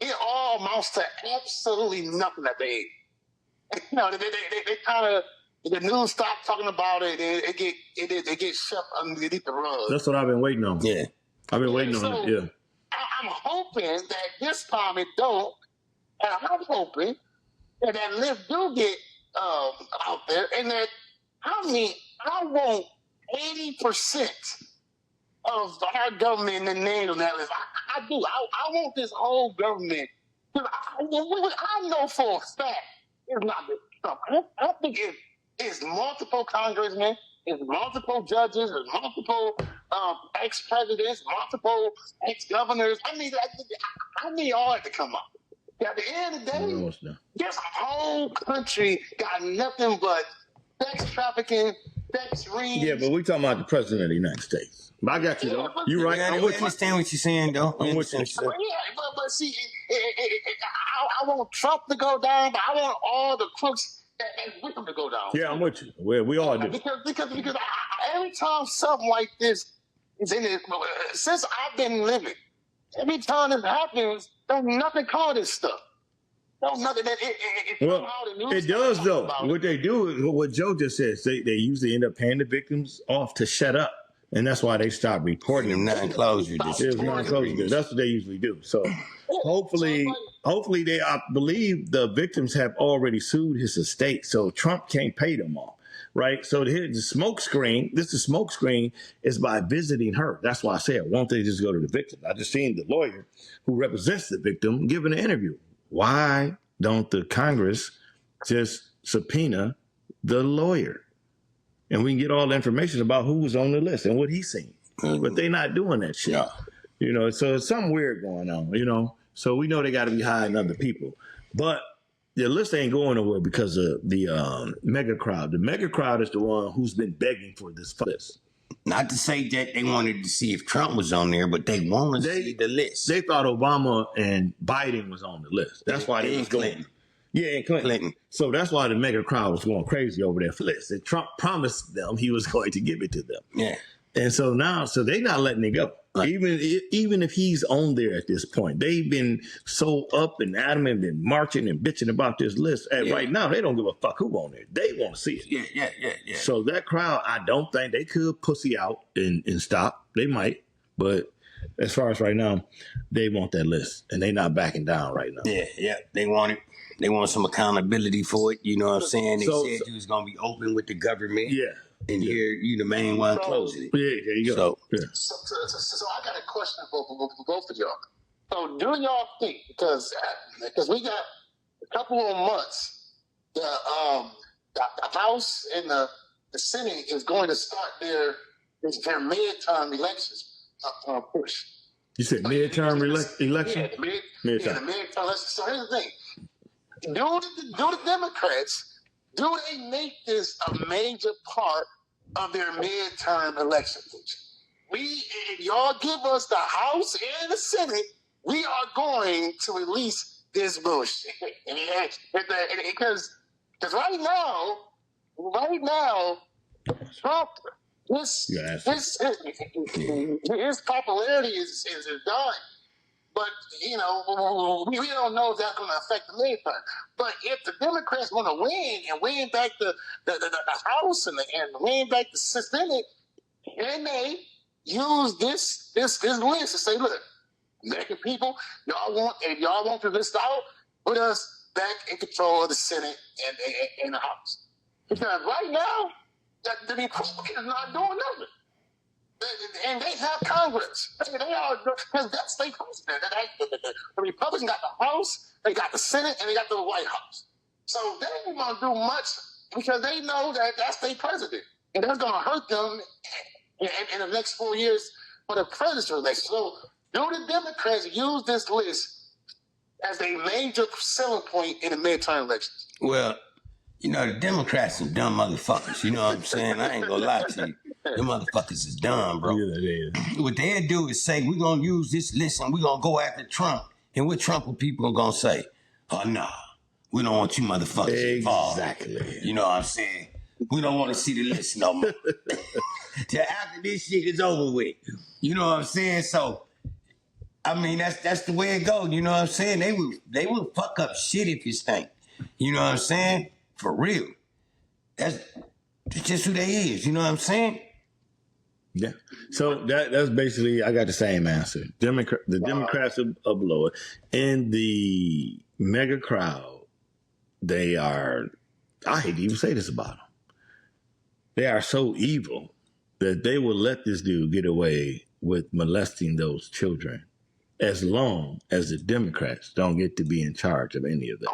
it all amounts to absolutely nothing that they kind of the news stop talking about it, and it gets shoved underneath the rug. That's what I've been waiting on. Yeah. I've been waiting on it. Yeah. I'm hoping that this time it don't, and I'm hoping that lift do get out there, and that I want 80% of our government in the name of that list. I do. I want this whole government. I know for a fact it's not this Trump. I think it's multiple congressmen, it's multiple judges, it's multiple ex-presidents, multiple ex-governors. I need all that to come up. At the end of the day, this whole country got nothing but sex trafficking, sex rings. Yeah, but we talking about the president of the United States. But I got you, though. You're right. I understand what you're saying, though. But see, I want Trump to go down, but I want all the crooks and with him to go down. Yeah, I'm with you. We all do. Because every time something like this is in it, since I've been living, every time this happens, there's nothing called this stuff. There's nothing that it does though. What they do is what Joe just said. They usually end up paying the victims off to shut up. And that's why they stop reporting them. Non-closure. Non-closure. That's what they usually do. So hopefully I believe the victims have already sued his estate. So Trump can't pay them all. Right. So here's the smoke screen. The smoke screen is by visiting her. That's why I said, won't they just go to the victim? I just seen the lawyer who represents the victim giving an interview. Why don't the Congress just subpoena the lawyer? And we can get all the information about who was on the list and what he's seen. But they're not doing that shit. Yeah. So it's something weird going on, So we know they got to be hiring other people. But the list ain't going nowhere because of the mega crowd. The mega crowd is the one who's been begging for this list. Not to say that they wanted to see if Trump was on there, but they want to see the list. They thought Obama and Biden was on the list. That's why they was going. Yeah, and Clinton. So that's why the mega crowd was going crazy over that list. And Trump promised them he was going to give it to them. Yeah. And so now, they're not letting it go. Right. Even if he's on there at this point, they've been so up and adamant, been marching and bitching about this list. And right now, they don't give a fuck who on there. They want to see it. Yeah. So that crowd, I don't think they could pussy out and stop. They might, but as far as right now, they want that list, and they not backing down right now. Yeah. They want it. They want some accountability for it. You know what I'm saying? They said you was gonna be open with the government. Yeah. And here you the main one closing it. Yeah, there you go. So I got a question for both of y'all. So do y'all think, because we got a couple of months, the House and the Senate is going to start their midterm elections push. You said midterm election? Yeah, the midterm election. So here's the thing. Do the Democrats, do they make this a major part of their midterm election push? If y'all give us the House and the Senate, we are going to release this bullshit. Because right now, Trump, his popularity is dying. But, we don't know if that's going to affect the midterm. But if the Democrats want to win and win back the House and win back the Senate, they may use this list to say, look, American people, if y'all want to list out, put us back in control of the Senate and the House. Because right now, the Republicans are not doing nothing. And they have Congress. They are, because that's their president. The Republicans got the House, they got the Senate, and they got the White House. So they ain't going to do much because they know that that's their president. And that's going to hurt them in the next 4 years for the presidential election. So do the Democrats use this list as a major selling point in the midterm elections? Well, the Democrats are dumb motherfuckers. You know what I'm saying? I ain't going to lie to you. Them motherfuckers is dumb, bro. Yeah. What they'll do is say, we're going to use this list and we're going to go after Trump. And what Trump people are going to say? Oh, nah, we don't want you motherfuckers involved. Exactly. You know what I'm saying? We don't want to see the list no more. Till after this shit is over with. You know what I'm saying? So, I mean, that's the way it goes. You know what I'm saying? They will fuck up shit if you stink. You know what I'm saying? For real. That's just who they is. You know what I'm saying? Yeah. So that's basically, I got the same answer. The Democrats are below it. And the mega crowd, they are, I hate to even say this about them. They are so evil that they will let this dude get away with molesting those children as long as the Democrats don't get to be in charge of any of them.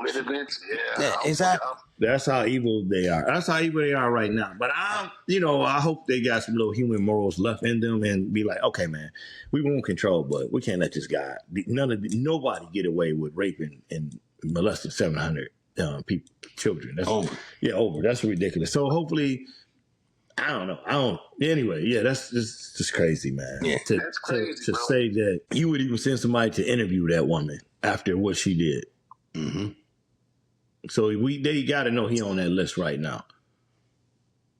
Yeah, exactly. That's how evil they are. That's how evil they are right now. But I hope they got some little human morals left in them and be like, okay, man, we won't control, but we can't let this guy, nobody get away with raping and molesting 700 people, children. That's over. Yeah, over. That's ridiculous. So hopefully, I don't know. Anyway, yeah, that's just crazy, man. Yeah, that's crazy, to say that you would even send somebody to interview that woman after what she did. Mm-hmm. So they got to know he on that list right now.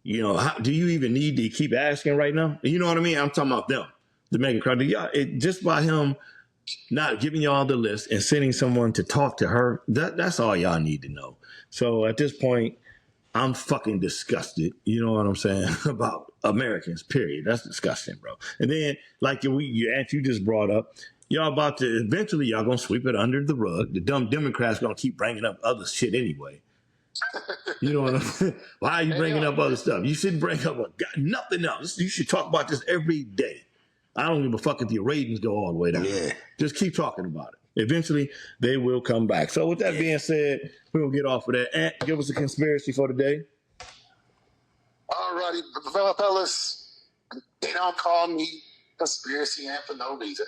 You know, do you even need to keep asking right now? You know what I mean? I'm talking about them, the mega crowd. Just by him not giving y'all the list and sending someone to talk to her, that's all y'all need to know. So at this point, I'm fucking disgusted. You know what I'm saying? About Americans, period. That's disgusting, bro. And then, like you just brought up, y'all eventually y'all gonna sweep it under the rug. The dumb Democrats gonna keep bringing up other shit anyway. You know what I'm saying? Why are you bringing up other stuff? You shouldn't bring up nothing else. You should talk about this every day. I don't give a fuck if your ratings go all the way down. Yeah. Just keep talking about it. Eventually, they will come back. So with that being said, we're going to get off of that. Ant, give us a conspiracy for today. All righty, fellas. They don't call me conspiracy Ant for no reason.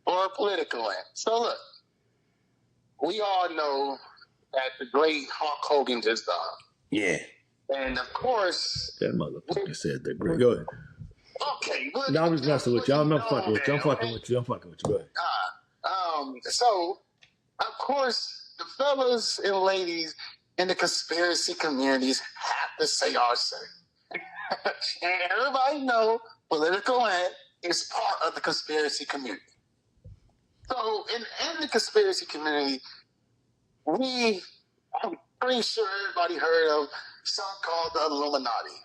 Or a political Ant. So look, we all know that the great Hulk Hogan just died. Yeah. And of course... That motherfucker said that great. Go ahead. Okay. No, I'm just messing with you. I'm fucking with you. I'm fucking with you. Go ahead. So, of course, the fellas and ladies in the conspiracy communities have to say our say. And everybody know political Ant is part of the conspiracy community. So, in the conspiracy community, I'm pretty sure everybody heard of something called the Illuminati.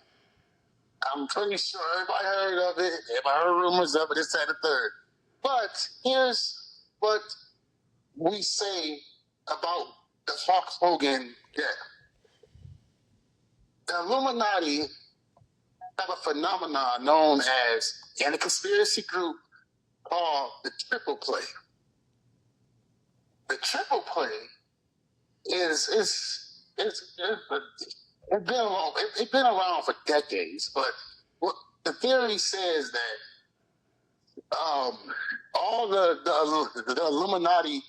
I'm pretty sure everybody heard of it. Everybody heard rumors of it. This, that, and the third. But here's what we say about the Hulk Hogan death. The Illuminati have a phenomenon known as, in a conspiracy group, called the triple play. The triple play it's been around for decades, but what the theory says that all the Illuminati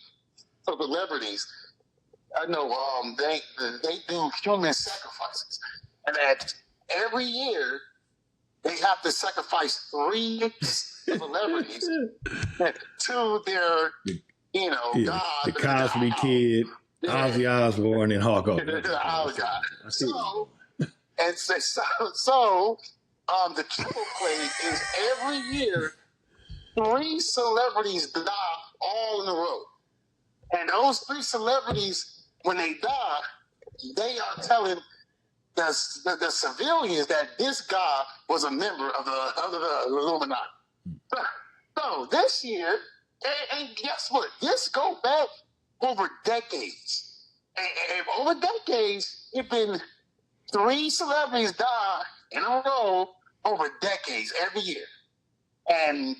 celebrities, I know they do human sacrifices, and that every year they have to sacrifice 3 celebrities to their God, the Cosby Kid. Ozzy Osbourne and Hulk Hogan. So the triple play is every year 3 celebrities die all in a row. And those 3 celebrities, when they die, they are telling the civilians that this guy was a member of the Illuminati. So this year, and guess what? This go back over decades. And over decades, it's been 3 celebrities die in a row over decades every year. And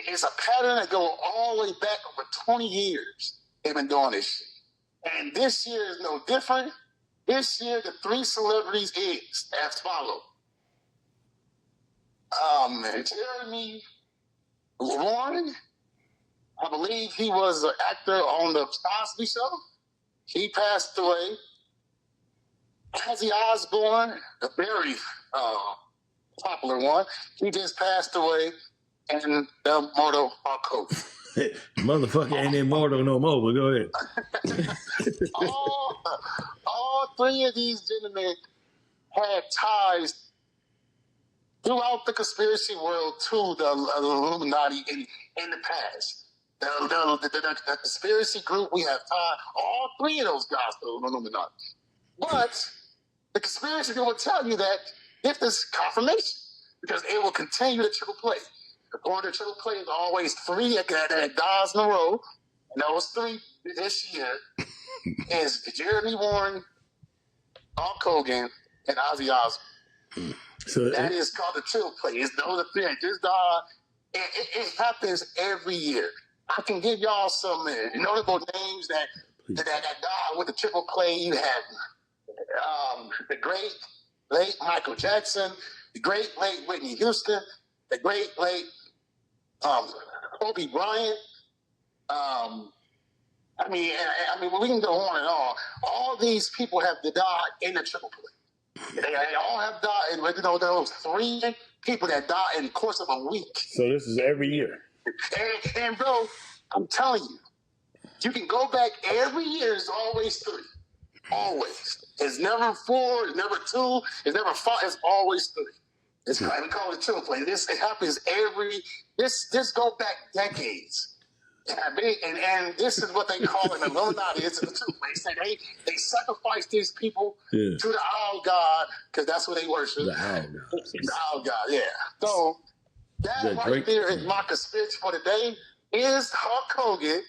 it's a pattern that goes all the way back over 20 years. They've been doing this shit. And this year is no different. This year, the 3 celebrities is as follows. Jeremy Warren, I believe he was an actor on the Cosby Show. He passed away. Ozzy Osbourne, a very popular one, he just passed away. And the mortal Hulk Hogan. Motherfucker ain't immortal no more, but go ahead. all 3 of these gentlemen had ties throughout the conspiracy world to the Illuminati in the past. The conspiracy group, we have tied all 3 of those guys to the Illuminati. But the conspiracy will tell you that this is confirmation because it will continue to triple play. According to triple play, there's always 3 that dies in a row. And those 3 this year is Jeremy Warren, Hulk Hogan, and Ozzy Osbourne. So that is called the triple play. It's those 3 that just died. It happens every year. I can give y'all some notable names that died with the triple play. You have the great late Michael Jackson, the great late Whitney Houston, the great late Kobe Bryant. I mean, we can go on and on. All these people have died in the triple play. They all have died, and those 3 people that died in the course of a week. So this is every year. And bro, I'm telling you, you can go back every year. It's always 3. Always. It's never 4. It's never 2. It's never 5. It's always 3. It's we call it triple play. It happens every. This go back decades. And this is what they call it. Illuminati. It's a triple play. They sacrifice these people to the owl god because that's what they worship. The owl god. The owl god. Yeah. So that right there is my conspiracy for today. Is Hulk Hogan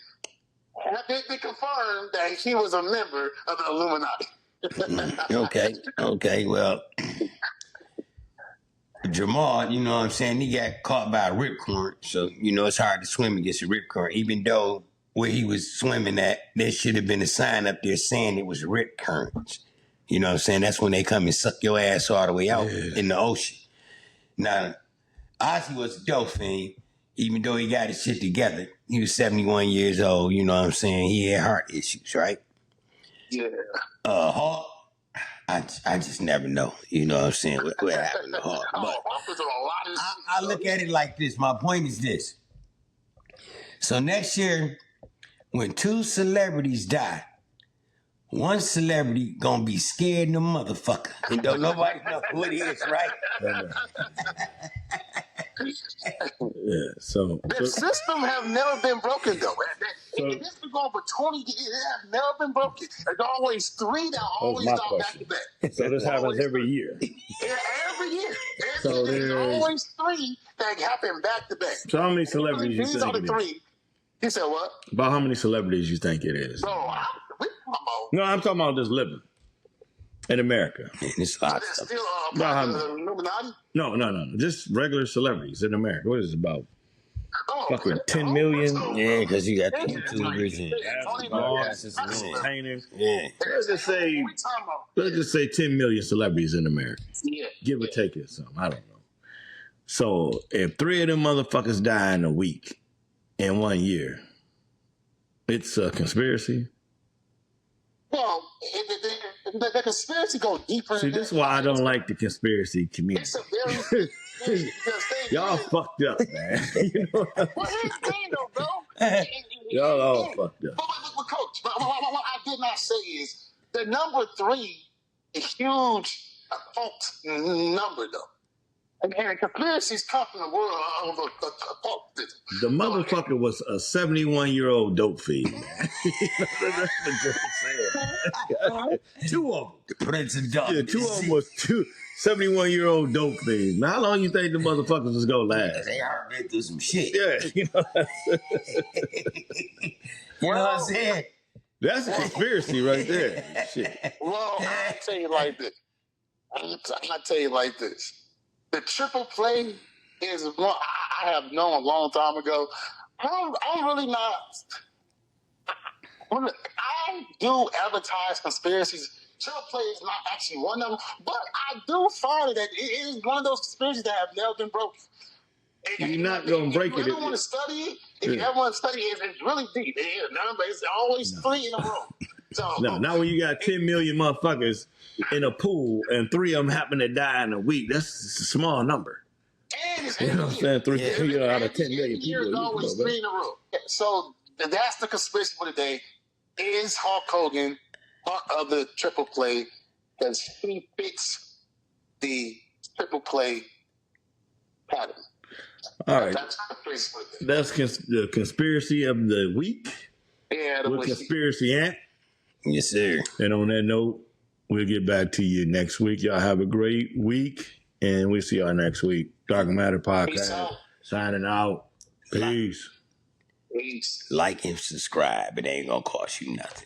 been confirmed that he was a member of the Illuminati? Okay. Well, Jamal, you know what I'm saying? He got caught by a rip current, so it's hard to swim against a rip current. Even though where he was swimming at, there should have been a sign up there saying it was rip currents. You know what I'm saying? That's when they come and suck your ass all the way out in the ocean. Now, Ozzy was a dope fiend. Even though he got his shit together, he was 71 years old. You know what I'm saying? He had heart issues, right? Yeah. Hawk, I just never know. You know what I'm saying? What happened to Hawk? But I look at it like this. My point is this. So next year, when 2 celebrities die, one celebrity gonna be scared in the motherfucker. And don't nobody know who it is, right? So the system have never been broken though. It's been going for 20 years. It have never been broken. There's always 3 that always die back to back. So this happens every year. Yeah, every year. There's always 3 that happen back to back. So how many celebrities These you think are the 3. He said what? About how many celebrities you think it is? No, I'm talking about just living in America. It's still Illuminati? No. Just regular celebrities in America. What is it about? Fucking 10 million? Yeah, because you got the YouTubers and painters. Yeah. Let's just say 10 million celebrities in America. Yeah. Give or take it some. I don't know. So if 3 of them motherfuckers die in a week in 1 year, it's a conspiracy. Well, the conspiracy go deeper. See, this is why I don't like the conspiracy community. It's a very y'all fucked up, man. You know what well, here's the thing, though, bro. y'all all fucked up. But Coach, what I did not say is the number 3 is huge occult number, though. And conspiracies come from the world of occultism. The motherfucker was a 71-year-old dope fiend, man. That's the joke. 2 of them. The Prince of Darkness. Yeah, 2 of them was 71-year-old dope fiends. Now, how long you think the motherfuckers was gonna last? They already been through some shit. Yeah, you know what I'm saying? That's a conspiracy right there. Shit. Well, I'll tell you like this. The triple play is one I have known a long time ago. I'm really not. I do advertise conspiracies. Triple play is not actually one of them, but I do find that it is one of those conspiracies that have never been broken. You're not going to break it. If you really want to study it, if you ever want to study it, it's really deep. It's always 3 in a row. So, no, not when you got 10 million motherfuckers in a pool and 3 of them happen to die in a week. That's a small number. You know what I'm saying? 3 out of 10 million people. There's always 3 in a row. So that's the conspiracy for today. Is Hulk Hogan part of the triple play? Does he fits the triple play pattern? All right. That's the conspiracy of the week. Yeah, with Conspiracy Ant. Yes, sir. And on that note, We'll get back to you next week. Y'all have a great week, and we'll see y'all next week. Dark Matter Podcast signing out. Peace. Peace. Like and subscribe. It ain't gonna cost you nothing.